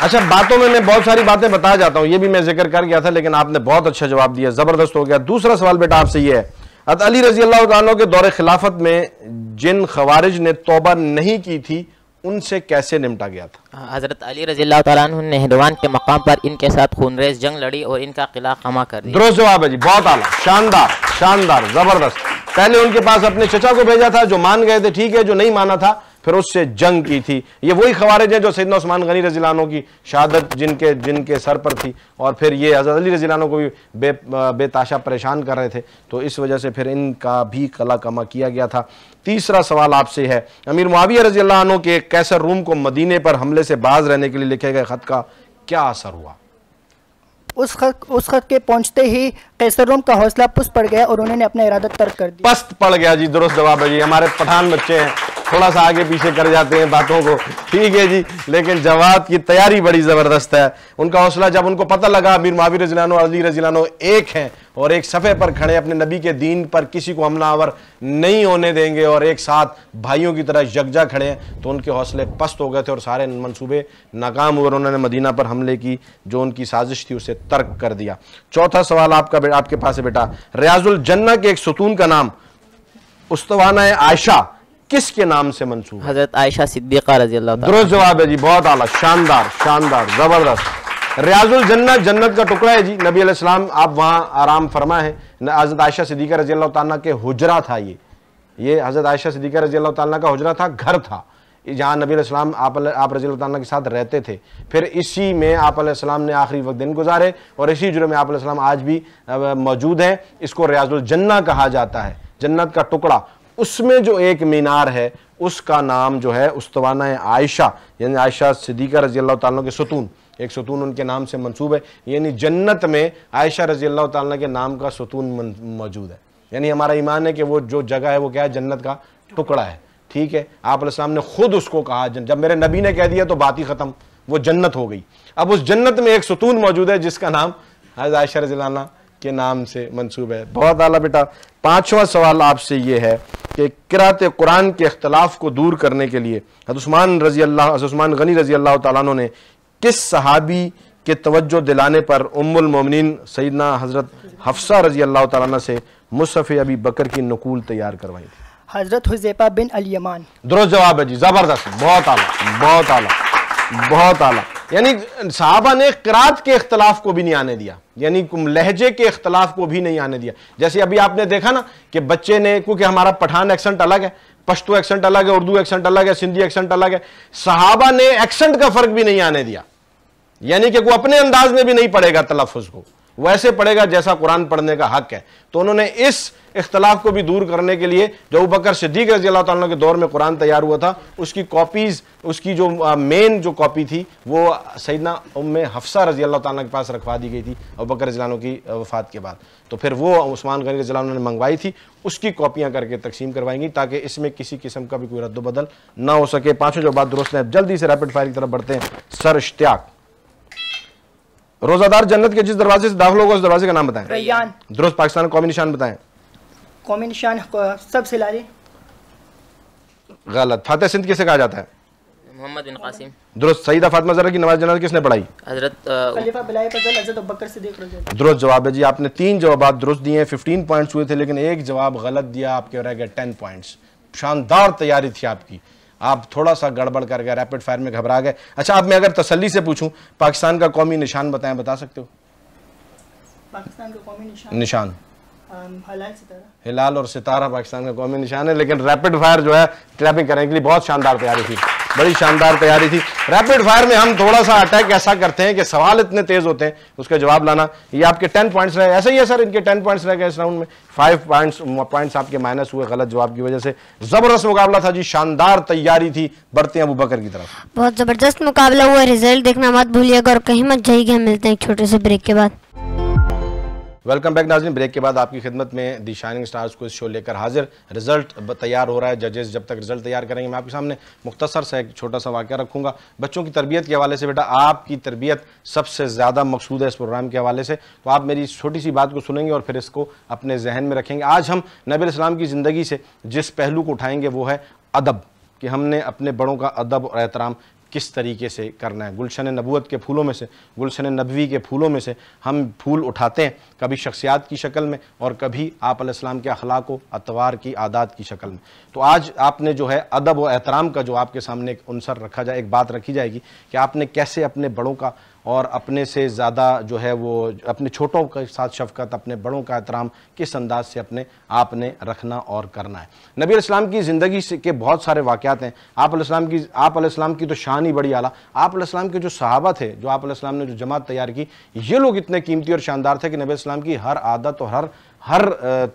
अच्छा, बातों में मैं बहुत सारी बातें बता जाता हूँ, ये भी मैं जिक्र कर गया था, लेकिन आपने बहुत अच्छा जवाब दिया, ज़बरदस्त हो गया। दूसरा सवाल बेटा आपसे ये है, हज़रत अली रज़ियल्लाहु ताला के दौरे खिलाफत में जिन खवारिज ने तौबा नहीं की थी उनसे कैसे निपटा गया था? हज़रत अली रज़ियल्लाहु ताला अन्हु ने नहरवान के मकाम पर इनके साथ खूनरेज़ जंग लड़ी और इनका किला खमा कर दिया। दुरुस्त जवाब है जी, बहुत आला, शानदार शानदार, ज़बरदस्त। पहले उनके पास अपने चचा को भेजा था जो मान गए थे, ठीक है, जो नहीं माना था फिर उससे जंग की थी। ये वही खवारिज हैं जो सैयदना उस्मान गनी रज़ियल्लाहु अन्हु की शहादत जिनके सर पर थी, और फिर ये हज़रत अली रज़ियल्लाहु अन्हु को भी बेताशा परेशान कर रहे थे, तो इस वजह से फिर इनका भी कला कमा किया गया था। तीसरा सवाल आपसे है, अमीर मुआविया रज़ियल्लाहु अन्हु के कैसर रूम को मदीने पर हमले से बाज रहने के लिए लिखे गए खत का क्या असर हुआ? उस खत के पहुंचते ही कैसर रूम का हौसला पुस्त पड़ गया और उन्होंने अपना इरादा तर्क कर दिया। पस्त पड़ गया जी, दुरुस्त जवाब है जी। हमारे पठान बच्चे हैं, थोड़ा सा आगे पीछे कर जाते हैं बातों को, ठीक है जी, लेकिन जवाब की तैयारी बड़ी जबरदस्त है। उनका हौसला, जब उनको पता लगा अमीर मुआविया रज़ियल्लाहु अन्हु अली रज़ियल्लाहु अन्हु एक हैं और एक सफ़े पर खड़े, अपने नबी के दीन पर किसी को हमलावर नहीं होने देंगे और एक साथ भाइयों की तरह यकजा खड़े हैं, तो उनके हौसले पस्त हो गए थे और सारे मंसूबे नाकाम हुए और उन्होंने मदीना पर हमले की जो उनकी साजिश थी उसे तर्क कर दिया। चौथा सवाल आपके पास है बेटा, रियाजुल जन्ना के एक सुतून का नाम उस्तवाना आयशा किसके नाम से मंसूब? हज़रत आयशा सिद्दीक़ा रज़ियल्लाहु ताला। दुरुस्त जवाब है जी, बहुत आला, शानदार शानदार, जबरदस्त। रियाजुल जन्नत जन्नत का टुकड़ा है जी, नबी अलैहिस्सलाम आप वहां आराम फरमा है। हज़रत आयशा सिद्दीक़ा रज़ियल्लाहु ताला के हुजरा था ये हज़रत आयशा सिद्दीक़ा रज़ियल्लाहु ताला का हुजरा था, घर था जहाँ नबी अलैहिस्सलाम आप रज़ियल्लाहु ताला के साथ रहते थे। फिर इसी में आप अलैहिस्सलाम ने आखिरी वक्त दिन गुजारे और इसी जुर्म में आप अलैहिस्सलाम आज भी मौजूद हैं। इसको रियाजुल जन्ना कहा जाता है, जन्नत का टुकड़ा। उसमें जो एक मीनार है उसका नाम जो है उस्तवाना आयशा, यानी आयशा सिद्दीक़ा रज़ियल्लाहु ताला के सुतून, एक सुतून उनके नाम से मंसूब है, यानी जन्नत में आयशा रज़ियल्लाहु ताला के नाम का सुतून मौजूद है। यानी हमारा ईमान है कि वो जो जगह है वो क्या है, जन्नत का टुकड़ा है, ठीक है। आप अलैहिस्सलाम ने खुद उसको कहा, जब मेरे नबी ने कह दिया तो बात ही खत्म, वो जन्नत हो गई। अब उस जन्नत में एक सुतून मौजूद है जिसका नाम हज़रत आयशा रज़ियल्लाहु अन्हा के नाम से मंसूब है। बहुत आला बेटा। पांचवा सवाल आपसे ये है कि क़िराअत कुरान के इख्तलाफ को दूर करने के लिए हज़रत उस्मान गनी रज़ियल्लाहु ताला अन्हु ने किस सहाबी के तवज्जो दिलाने पर उम्मुल मोमिनीन सैयदना हज़रत हफ्सा रज़ियल्लाहु ताला अन्हा से मुसहफ़ अबी बकर की नकूल तैयार करवाई थी? हज़रत हुज़ैफा बिन अल यमान। दुरुस्त जवाब है जी, ज़बरदस्त, बहुत आला बहुत आला बहुत आला। यानी सहाबा ने क़िराअत के इख्तलाफ को भी नहीं आने दिया, यानी लहजे के इख्तलाफ को भी नहीं आने दिया। जैसे अभी आपने देखा ना कि बच्चे ने, क्योंकि हमारा पठान एक्सेंट अलग है, पश्तो एक्सेंट अलग है, उर्दू एक्सेंट अलग है, सिंधी एक्सेंट अलग है, सहाबा ने एक्सेंट का फर्क भी नहीं आने दिया, यानी कि वो अपने अंदाज में भी नहीं पढ़ेगा तलफ़्फ़ुज़ को, वैसे पढ़ेगा जैसा कुरान पढ़ने का हक है। तो उन्होंने इस इख्तलाफ को भी दूर करने के लिए जो अबू बकर सिद्दीक़ रज़ियल्लाहु ताला के दौर में कुरान तैयार हुआ था, उसकी कॉपीज़, उसकी जो मेन जो कॉपी थी वो सैयदना उम्मे हफ्सा रज़ियल्लाहु ताला के पास रखवा दी गई थी अबू बकर रज़ियल्लाहु अन्हु की वफ़ात के बाद। तो फिर वो उस्मान गनी रज़ियल्लाहु अन्हु ने मंगवाई थी, उसकी कॉपियाँ करके तकसीम करवाएंगी ताकि इसमें किसी किस्म का भी कोई रद्द-ओ-बदल ना हो सके। पाँचों जो बात दुरुस्त है। जल्दी से रैपिड फायर की तरफ बढ़ते हैं। सर इश्तियाक, रोजादार जन्नत के जिस दरवाजे से दाखिल होगा उस दरवाजे का नाम बताएं। रैयान। दुरुस्त। पाकिस्तान का कौमी निशान बताएं। कौमी निशान सबसे लाली। गलत। फातिह सिंध किसे कहा जाता है? मोहम्मद बिन कासिम। दुरुस्त। सईदा फातिमा ज़हरा की नमाज जनाज़ा किसने पढ़ाई? हजरत खलीफा बिलाए फजल हज़रत अबू बकर सिद्दीक़ रज़ी अल्लाह। दुरुस्त जवाब है जी। आपने 3 जवाब दुरुस्त दिए हैं, 15 पॉइंट्स हुए थे, लेकिन एक जवाब गलत दिया, आपके रह गए 10 पॉइंट्स। शानदार तैयारी थी आपकी, आप थोड़ा सा गड़बड़ कर गए, रैपिड फायर में घबरा गए। अच्छा, अब मैं अगर तसल्ली से पूछूं पाकिस्तान का कौमी निशान बताएं, बता सकते हो? पाकिस्तान का कौमी निशान हिलाल सितारा। हिलाल और सितारा पाकिस्तान का कौमी निशान है, लेकिन रैपिड फायर जो है क्लैपिंग करने के लिए बहुत शानदार तैयारी थी, बड़ी शानदार तैयारी थी। रैपिड फायर में हम थोड़ा सा अटैक ऐसा करते हैं कि सवाल इतने तेज होते हैं, उसका जवाब लाना। ये आपके 10 पॉइंट्स रहे, ऐसा ही है सर, इनके 10 पॉइंट्स रह गए इस राउंड में। 5 पॉइंट्स आपके माइनस हुए गलत जवाब की वजह से। जबरदस्त मुकाबला था जी, शानदार तैयारी थी। बढ़ते हैं अबू बकर की तरफ। बहुत जबरदस्त मुकाबला हुआ, रिजल्ट देखना मत भूलिएगा और कहीं मत जाइएगा। मिलते हैं एक छोटे से ब्रेक के बाद। वेलकम बैक नाज़रीन। ब्रेक के बाद आपकी खिदमत में दी शाइनिंग स्टार्स को इस शो लेकर हाजिर। रिजल्ट तैयार हो रहा है, जजेस जब तक रिजल्ट तैयार करेंगे मैं आपके सामने मुख्तसर सा एक छोटा सा वाक़या रखूंगा बच्चों की तरबियत के हवाले से। बेटा आपकी तरबियत सबसे ज़्यादा मकसूद है इस प्रोग्राम के हवाले से, तो आप मेरी छोटी सी बात को सुनेंगे और फिर इसको अपने जहन में रखेंगे। आज हम नबी अलैहिस्सलाम की ज़िंदगी से जिस पहलू को उठाएंगे वो है अदब, कि हमने अपने बड़ों का अदब और एहतराम किस तरीके से करना है। गुलशन नबूवत के फूलों में से, गुलशन नबवी के फूलों में से हम फूल उठाते हैं, कभी शख्सियात की शक्ल में और कभी आप अलैहिस्सलाम के अखलाक व अतवार की आदात की शक्ल में। तो आज आपने जो है अदब व एहतराम का जो आपके सामने एक उनसर रखा जाए, एक बात रखी जाएगी कि आपने कैसे अपने बड़ों का और अपने से ज़्यादा जो है वो अपने छोटों के साथ शफ़क़त, अपने बड़ों का एहतराम किस अंदाज से अपने आपने रखना और करना है। नबी अलैहिस्सलाम की ज़िंदगी से के बहुत सारे वाक़यात हैं। आप अलैहिस्सलाम की तो शान ही बड़ी आला। आप अलैहिस्सलाम के जो सहाबा थे, जो आप अलैहिस्सलाम ने जो जमात तैयार की, ये लोग इतने कीमती और शानदार थे कि नबी अलैहिस्सलाम की हर आदत और हर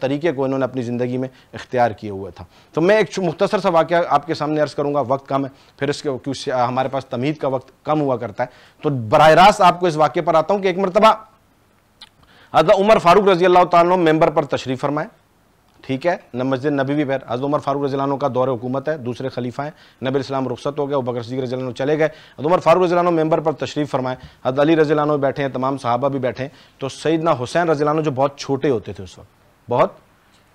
तरीके को इन्होंने अपनी ज़िंदगी में इख्तियार किए हुआ था। तो मैं एक मुख्तसर सा वाक़या आपके सामने अर्ज़ करूँगा, वक्त कम है, फिर इसके क्योंकि हमारे पास तमहीद का वक्त कम हुआ करता है, तो बराह रास्त आपको इस वाक़े पर आता हूँ कि एक मरतबा हज़रत उमर फारूक रज़ी अल्लाह तआला अन्हु मेंबर पर तशरीफ़ फरमाए, ठीक है, न मस्जिद नबवी पर। हज़रत उमर फारूक रज़ी अल्लाह अन्हु का दौर हुकूमत है, दूसरे खलीफा हैं, नबी अलैहिस्सलाम रुखसत हो गए, अबू बकर सिद्दीक़ रज़ी अल्लाह अन्हु चले गए, हज़रत उमर फारूक रज़ी अल्लाह अन्हु मेंबर पर तशरीफ़ फरमाए, हज़रत अली रज़ी अल्लाह अन्हु बैठे हैं, तमाम सहाबा भी बैठे हैं। तो सैयदना हुसैन रज़ी अल्लाह अन्हु जो बहुत छोटे होते थे उस वक्त, बहुत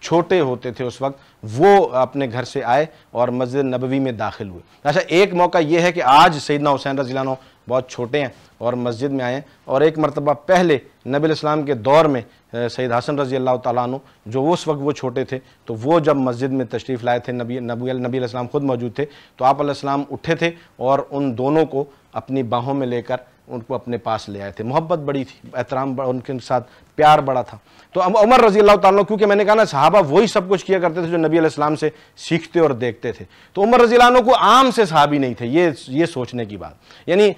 छोटे होते थे उस वक्त, वो अपने घर से आए और मस्जिद नबवी में दाखिल हुए। अच्छा, एक मौका ये है कि आज सैयदना हुसैन रज़ी अल्लाह अन्हु बहुत छोटे हैं और मस्जिद में आए हैं, और एक मरतबा पहले नबी अलैहिस्सलाम के दौर में सैयद हसन रज़ी अल्लाह तआला अन्हु जो उस वक्त वो छोटे थे, तो वो जब मस्जिद में तशरीफ़ लाए थे, नबी अलैहिस्सलाम खुद मौजूद थे, तो आप अलैहिस्सलाम उठे थे और उन दोनों को अपनी बाहों में लेकर उनको अपने पास ले आए थे। मोहब्बत बड़ी थी, एहतराम उनके साथ प्यार बड़ा था। तो अब उमर रज़ी अल्लाह तआला, क्योंकि मैंने कहा ना सहाबा वही सब कुछ किया करते थे जो नबी अलैहिस्सलाम से सीखते और देखते थे, तो उमर रज़ी अल्लाह को आम से सहाबी नहीं थे, ये सोचने की बात। यानी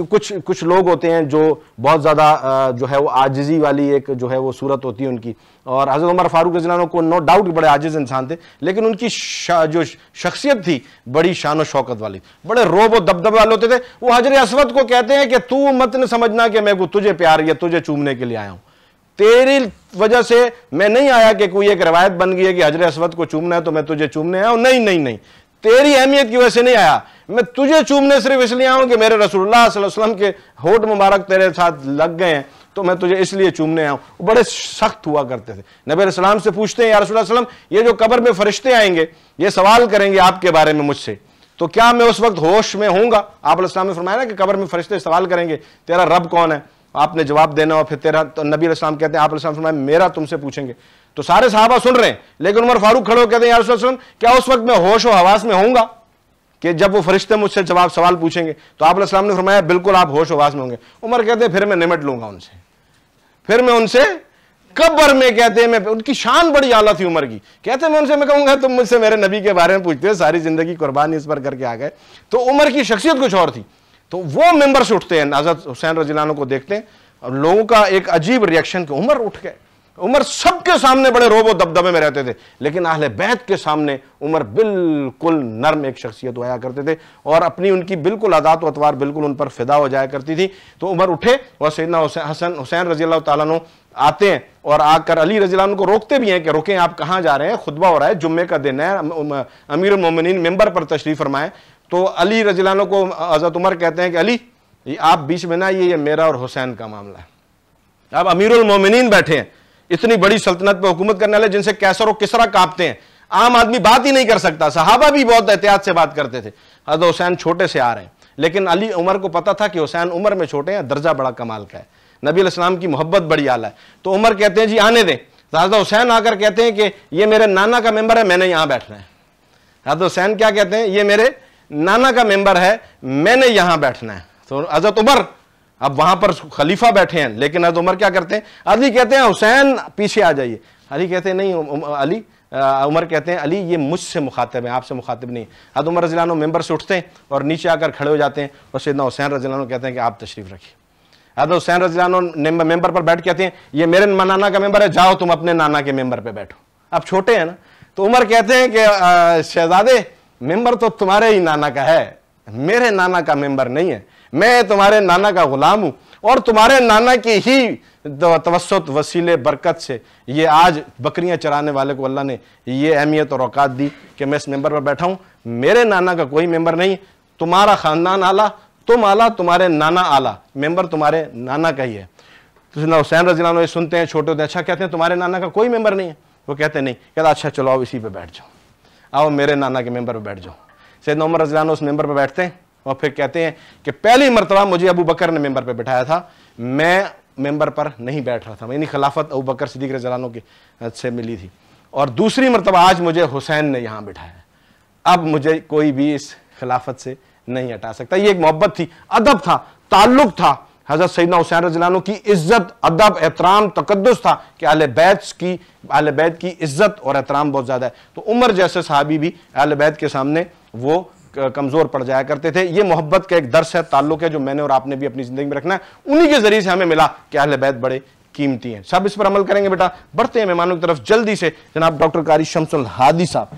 कुछ लोग होते हैं जो बहुत ज़्यादा जो है वो आजिज़ी वाली एक जो है वो सूरत होती है उनकी, और हज़रत उमर फारूक रज़ी अल्लाह को नो डाउट बड़े आजिज़ इंसान थे, लेकिन उनकी जो शख्सियत थी बड़ी शान और शौकत वाली, बड़े रोब और दबदबे वाले होते थे। वो हजर अस्वद को कहते हैं कि तू मत न समझना कि मैं तुझे प्यार या तुझे चूमने के लिए आया हूं, तेरी वजह से मैं नहीं आया कि कोई एक रवायत बन गई है कि हजर अस्वद को चूमना है तो मैं तुझे चूमने आया हूं। नहीं नहीं नहीं, तेरी अहमियत की वजह से नहीं आया, मैं तुझे चूमने सिर्फ इसलिए आया हूं कि मेरे रसूलुल्लाह सल्लल्लाहु अलैहि वसल्लम के होठ मुबारक तेरे साथ लग गए हैं, तो मैं तुझे इसलिए चूमने आया हूं। बड़े सख्त हुआ करते थे। नबी अलैहिस्सलाम से पूछते हैं, या रसूलुल्लाह सल्लल्लाहु अलैहि वसल्लम, ये जो कब्र में फरिश्ते आएंगे ये सवाल करेंगे आपके बारे में मुझसे, तो क्या मैं उस वक्त होश में होऊंगा? आप अलैहिस्सलाम ने फरमाया ना कि कब्र में फरिश्ते सवाल करेंगे तेरा रब कौन है, आपने जवाब देना, और फिर तेरा, तो नबी अलैहिस्सलाम कहते हैं, आप अलैहिस्सलाम फरमाया मेरा तुमसे पूछेंगे। तो सारे सहाबा सुन रहे हैं, लेकिन उमर फारूक खड़े हो कहते हैं, या रसूलुल्लाह सल्लल्लाहु अलैहि वसल्लम, क्या उस वक्त मैं होश और हवास में होऊंगा कि जब वो फरिश्ते मुझसे सवाल पूछेंगे? तो आप अलैहिस्सलाम ने फरमाया बिल्कुल आप होश और हवास में होंगे। उमर कहते हैं फिर मैं निमट लूंगा उनसे, फिर मैं उनसे कब्र में, कहते हैं मैं, उनकी शान बड़ी आला थी उमर की, कहते हैं मैं उनसे मैं कहूंगा तुम मुझसे मेरे नबी के बारे में पूछते हो, सारी जिंदगी कुर्बानी इस पर करके आ गए। तो उमर की शख्सियत कुछ और थी। तो वो मेंबर से उठते हैं, हज़रत हुसैन रज़ी अल्लाह अन्हु को देखते हैं और लोगों का एक अजीब रिएक्शन कि उमर उठ गए। उमर सबके सामने बड़े रोब और दबदबे में रहते थे, लेकिन अहले बैत के सामने उमर बिल्कुल नर्म एक शख्सियत होया करते थे और अपनी उनकी बिल्कुल आदात व अतवार बिल्कुल उन पर फिदा हो जाया करती थी। तो उमर उठे और सैयदना हुसैन रज़ी अल्लाह तआला अन्हु आते हैं और आकर अली रज़ी अल्लाह अन्हु को रोकते भी हैं कि रुकें, आप कहाँ जा रहे हैं, खुतबा हो रहा है, जुम्मे का दिन है, अमीरुल मोमिनीन मेंबर पर तशरीफ फरमाएं। तो अली रज़ी अल्लाह अन्हु को हज़रत उमर कहते हैं कि अली आप बीच में ना, ये मेरा और हुसैन का मामला है। अब अमीरुल मोमिनीन बैठे हैं, इतनी बड़ी सल्तनत पर हुकूमत करने वाले जिनसे कैसर और किसरा कांपते हैं, आम आदमी बात ही नहीं कर सकता। सहाबा भी बहुत एहतियात से बात करते थे। हज़रत हुसैन छोटे से आ रहे हैं, लेकिन अली उमर को पता था कि हुसैन उम्र में छोटे हैं, दर्जा बड़ा कमाल का है, नबी अलैहिस्सलाम की मोहब्बत बड़ी आला है। तो उमर कहते हैं जी आने दें। हज़रत हुसैन आकर कहते हैं कि ये मेरे नाना का मेंबर है, मैंने यहां बैठना है। हज़रत हुसैन क्या कहते हैं, ये मेरे नाना का मेंबर है, मैंने यहां बैठना है। तो हज़रत उमर, अब वहां पर खलीफा बैठे हैं, लेकिन हज़रत उमर क्या करते हैं, अली कहते हैं हुसैन पीछे आ जाइए। अली कहते हैं नहीं अली, उमर कहते हैं अली ये मुझसे मुखातिब है, आपसे मुखातिब नहीं। हज़रत उमर रज़ी अल्लाह अन्हु मेंबर से उठते हैं और नीचे आकर खड़े हो जाते हैं और सैयदना हुसैन रज़ी अल्लाह अन्हु कहते हैं कि आप तशरीफ रखिए। हज़रत हुसैन रज़ी अल्लाह अन्हु मेंबर पर बैठ कहते हैं ये मेरे नाना का मेंबर है, जाओ तुम अपने नाना के मेंबर पर बैठो। अब छोटे हैं ना, तो उमर कहते हैं कि शहजादे मेंबर तो तुम्हारे ही नाना का है, मेरे नाना का मेंबर नहीं है, मैं तुम्हारे नाना का गुलाम हूं। और तुम्हारे नाना की ही तवस्सुत वसीले बरकत से ये आज बकरियां चराने वाले को अल्लाह ने ये अहमियत और औकात दी कि मैं इस मेंबर पर बैठा हूं। मेरे नाना का कोई मेंबर नहीं, तुम्हारा खानदान आला, तुम आला, तुम्हारे नाना आला, मेंबर तुम्हारे नाना का ही है। तो हुसैन रज़ी अल्लाह अन्हु सुनते हैं, छोटे होते हैं, अच्छा कहते हैं तुम्हारे नाना का कोई मेंबर नहीं है? वो कहते नहीं, कहता अच्छा चलो आओ इसी पे बैठ जाओ, आओ मेरे नाना के मेंबर पे बैठ जाओ। सैयदना उमर रज़ी अल्लाह अन्हु उस मेंबर पे बैठते हैं और फिर कहते हैं कि पहली मरतबा मुझे अबू बकर ने मेंबर पे बिठाया था, मैं मेंबर पर नहीं बैठ रहा था, यानी खिलाफत अबू बकर सिद्दीक़ रज़ी अल्लाह अन्हु की से मिली थी। और दूसरी मरतबा आज मुझे हुसैन ने यहाँ बिठाया, अब मुझे कोई भी इस खिलाफत से नहीं हटा सकता। ये एक मोहब्बत थी, अदब था, ताल्लुक था। हज़रत सैयदना हुसैन रज़ी अल्लाह अन्हु की इज्जत, अदब, एहतराम, तकद्दुस था कि अहले बैत की इज्जत और एहतराम बहुत ज़्यादा है। तो उमर जैसे सहाबी भी अहले बैत के सामने वो कमज़ोर पड़ जाया करते थे। ये मोहब्बत का एक दर्स है, ताल्लुक है, जो मैंने और आपने भी अपनी ज़िंदगी में रखना है। उन्हीं के ज़रिए से हमें मिला कि अहले बैत बड़े कीमती हैं। सब इस पर अमल करेंगे बेटा। बढ़ते हैं मेहमानों की तरफ जल्दी से। जनाब डॉक्टर कारी शम्सुल हादी साहब,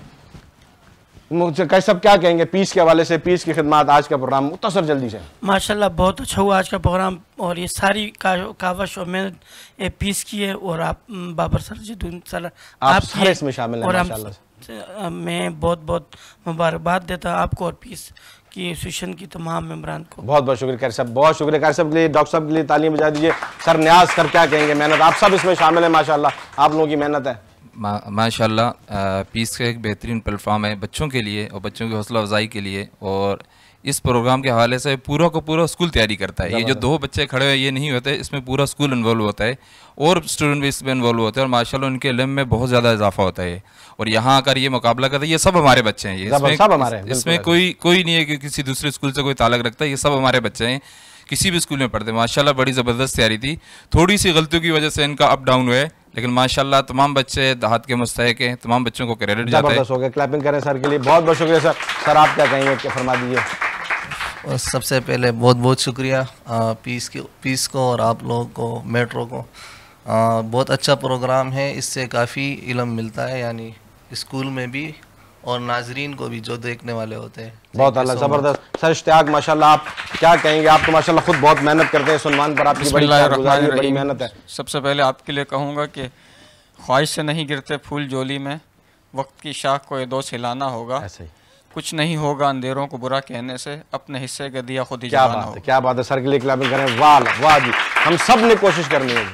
मुझे कैसे सब क्या कहेंगे पीस के हवाले से, पीस की खिदमत, आज का प्रोग्राम मुख्तसर जल्दी से। माशाल्लाह बहुत अच्छा हुआ आज का प्रोग्राम, और ये सारी कावश और मेहनत पीस की है, और आप बाबर सर जी सर आप सारे इसमें शामिल हैं और माशाल्लाह। मैं बहुत बहुत मुबारकबाद देता आपको और पीस की एसोसिएशन की तमाम मेम्बरान को। बहुत बहुत शुक्रिया कारी साहब, बहुत शुक्रिया कारी साहब के लिए। डॉक्टर साहब के लिए तालीम बजा दीजिए। सर न्याज सर क्या कहेंगे, मेहनत आप सब इसमें शामिल है माशाल्लाह, आप लोगों की मेहनत है। माशाल्लाह पीस का एक बेहतरीन प्लेटफॉर्म है बच्चों के लिए और बच्चों की हौसला अफजाई के लिए, और इस प्रोग्राम के हवाले से पूरा को पूरा स्कूल तैयारी करता है। ये जो 2 बच्चे खड़े हुए ये नहीं होते, इसमें पूरा स्कूल इन्वॉल्व होता है और स्टूडेंट भी इसमें इन्वॉल्व होते हैं, और माशाल्लाह उनके इल्म में बहुत ज़्यादा इजाफा होता है। और यहाँ आकर ये मुकाबला करते हैं, ये सब हमारे बच्चे हैं, इसमें कोई नहीं है कि किसी दूसरे स्कूल से कोई ताल्लुक रखता है, ये सब हमारे बच्चे हैं, किसी भी स्कूल में पढ़ते हैं। माशाल्लाह बड़ी ज़बरदस्त तैयारी थी, थोड़ी सी गलतियों की वजह से इनका अप डाउन हुआ है, लेकिन माशाल्लाह तमाम बच्चे देहात के मुस्तहिक हैं, तमाम बच्चों को क्रेडिट जाता है। जबरदस्त हो गया, क्लैपिंग करें सर के लिए। बहुत बहुत शुक्रिया सर। सर आप क्या कहेंगे, क्या फरमा दीजिए। और सबसे पहले बहुत बहुत शुक्रिया पीस को और आप लोगों को, मेट्रो को। बहुत अच्छा प्रोग्राम है, इससे काफ़ी इल्म मिलता है, यानी स्कूल में भी और नाजरीन को भी जो देखने वाले होते हैं। बहुत अल्लाह ज़बरदस्त। सर इश्तियाक माशाल्लाह आप क्या कहेंगे, आप तो माशाल्लाह खुद बहुत मेहनत करते हैं, सुनवान पर आपकी बड़ी मेहनत है। सबसे पहले आपके लिए कहूँगा कि ख्वाहिश से नहीं गिरते फूल जोली में, वक्त की शाख को ये 2 हिलाना होगा, ऐसे ही कुछ नहीं होगा अंधेरों को बुरा कहने से, अपने हिस्से का दिया खुद ही क्या बात है, क्या बात है। सर के लिए क्लैपिंग करें। वाह वाह जी, हम सब ने कोशिश करनी है।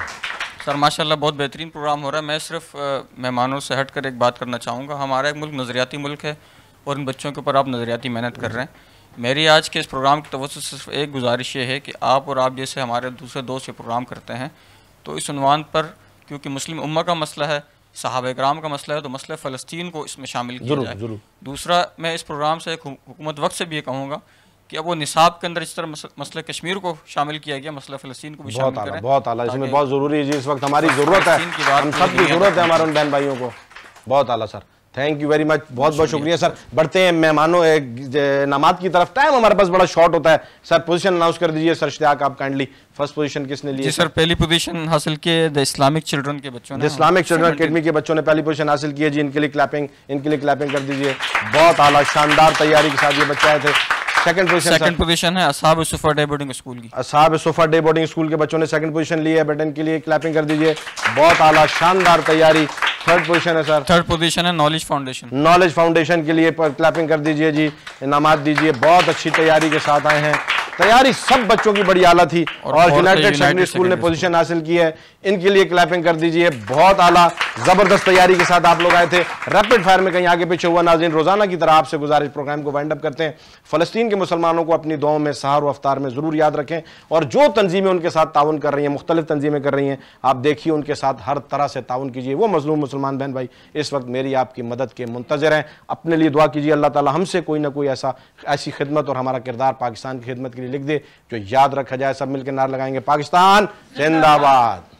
सर माशाल्लाह बहुत बेहतरीन प्रोग्राम हो रहा है। मैं सिर्फ मेहमानों से हटकर एक बात करना चाहूँगा। हमारा एक मुल्क नज़रियाती मुल्क है और इन बच्चों के ऊपर आप नज़रियाती मेहनत कर रहे हैं। मेरी आज के इस प्रोग्राम की तवज्जो से सिर्फ एक गुजारिश ये है कि आप और आप जैसे हमारे दूसरे दोस्त ये प्रोग्राम करते हैं, तो इस उन्वान पर, क्योंकि मुस्लिम उम्मा का मसला है, सहाबा कराम का मसला है, तो मसला फ़लस्तीन को इसमें शामिल किया जाए। दूसरा, मैं इस प्रोग्राम से हुकूमत वक्त से भी ये कहूँगा कि अब वो निसाब के अंदर इस तरह मसला कश्मीर को शामिल किया गया, मसला फ़लस्तीन को भी शामिल करें। बहुत आला, इसमें बहुत ज़रूरी है जी, इस वक्त हमारी ज़रूरत है, हम सब की ज़रूरत है हमारे उन बहन भाइयों को। बहुत आला sir, thank you very much, बहुत बहुत शुक्रिया सर। बढ़ते हैं मेहमानों नामात की तरफ। टाइम हमारे पास बड़ा शॉर्ट होता है सर, पोजीशन अनाउंस कर दीजिए सर इश्तियाक, आप काइंडली। फर्स्ट पोजीशन किसने ली? जी सर, पहली पोजीशन हासिल की द इस्लामिक चिल्ड्रन के बच्चों ने, इस्लामिक चिल्ड्रन अकेडमी के बच्चों ने पहली पोजीशन हासिल की है जी। इनके लिए क्लैपिंग कर दीजिए। बहुत आला, शानदार तैयारी के साथ ये बच्चे आए थे। सेकंड पोजीशन है असहाब सुफा डे बोर्डिंग स्कूल की। असहाब सुफा डे बोर्डिंग स्कूल के बच्चों ने सेकंड पोजीशन ली है। बेटन के लिए क्लैपिंग कर दीजिए। बहुत आला, शानदार तैयारी। थर्ड पोजीशन है सर? थर्ड पोजीशन है नॉलेज फाउंडेशन के लिए क्लैपिंग कर दीजिए जी, इनामात दीजिए। बहुत अच्छी तैयारी के साथ आए हैं। तैयारी सब बच्चों की बड़ी आला थी और यूनाइटेड सेकेंडरी स्कूल ने पोजीशन हासिल की है, इनके लिए क्लैपिंग कर दीजिए। बहुत आला, जबरदस्त तैयारी के साथ आप लोग आए थे। रैपिड फायर में कहीं आगे पीछे हुआ नाज़रीन, रोजाना की तरह आपसे गुजारिश, प्रोग्राम को वाइंड अप करते हैं। फ़लस्तीन के मुसलमानों को अपनी दुआओं में, सहर व अफ्तार में ज़रूर याद रखें, और जो तंजीमें उनके साथ ताउन कर रही हैं, मुख्तलिफ तंजीमें कर रही हैं, आप देखिए उनके साथ हर तरह से ताउन कीजिए। वो मजलूम मुसलमान बहन भाई इस वक्त मेरी आपकी मदद के मुंतज़िर हैं। अपने लिए दुआ कीजिए, अल्लाह ताला हमसे कोई ना कोई ऐसी खिदमत और हमारा किरदार पाकिस्तान की खिदमत के लिए लिख दे जो याद रखा जाए। सब मिलकर नारा लगाएंगे, पाकिस्तान जिंदाबाद।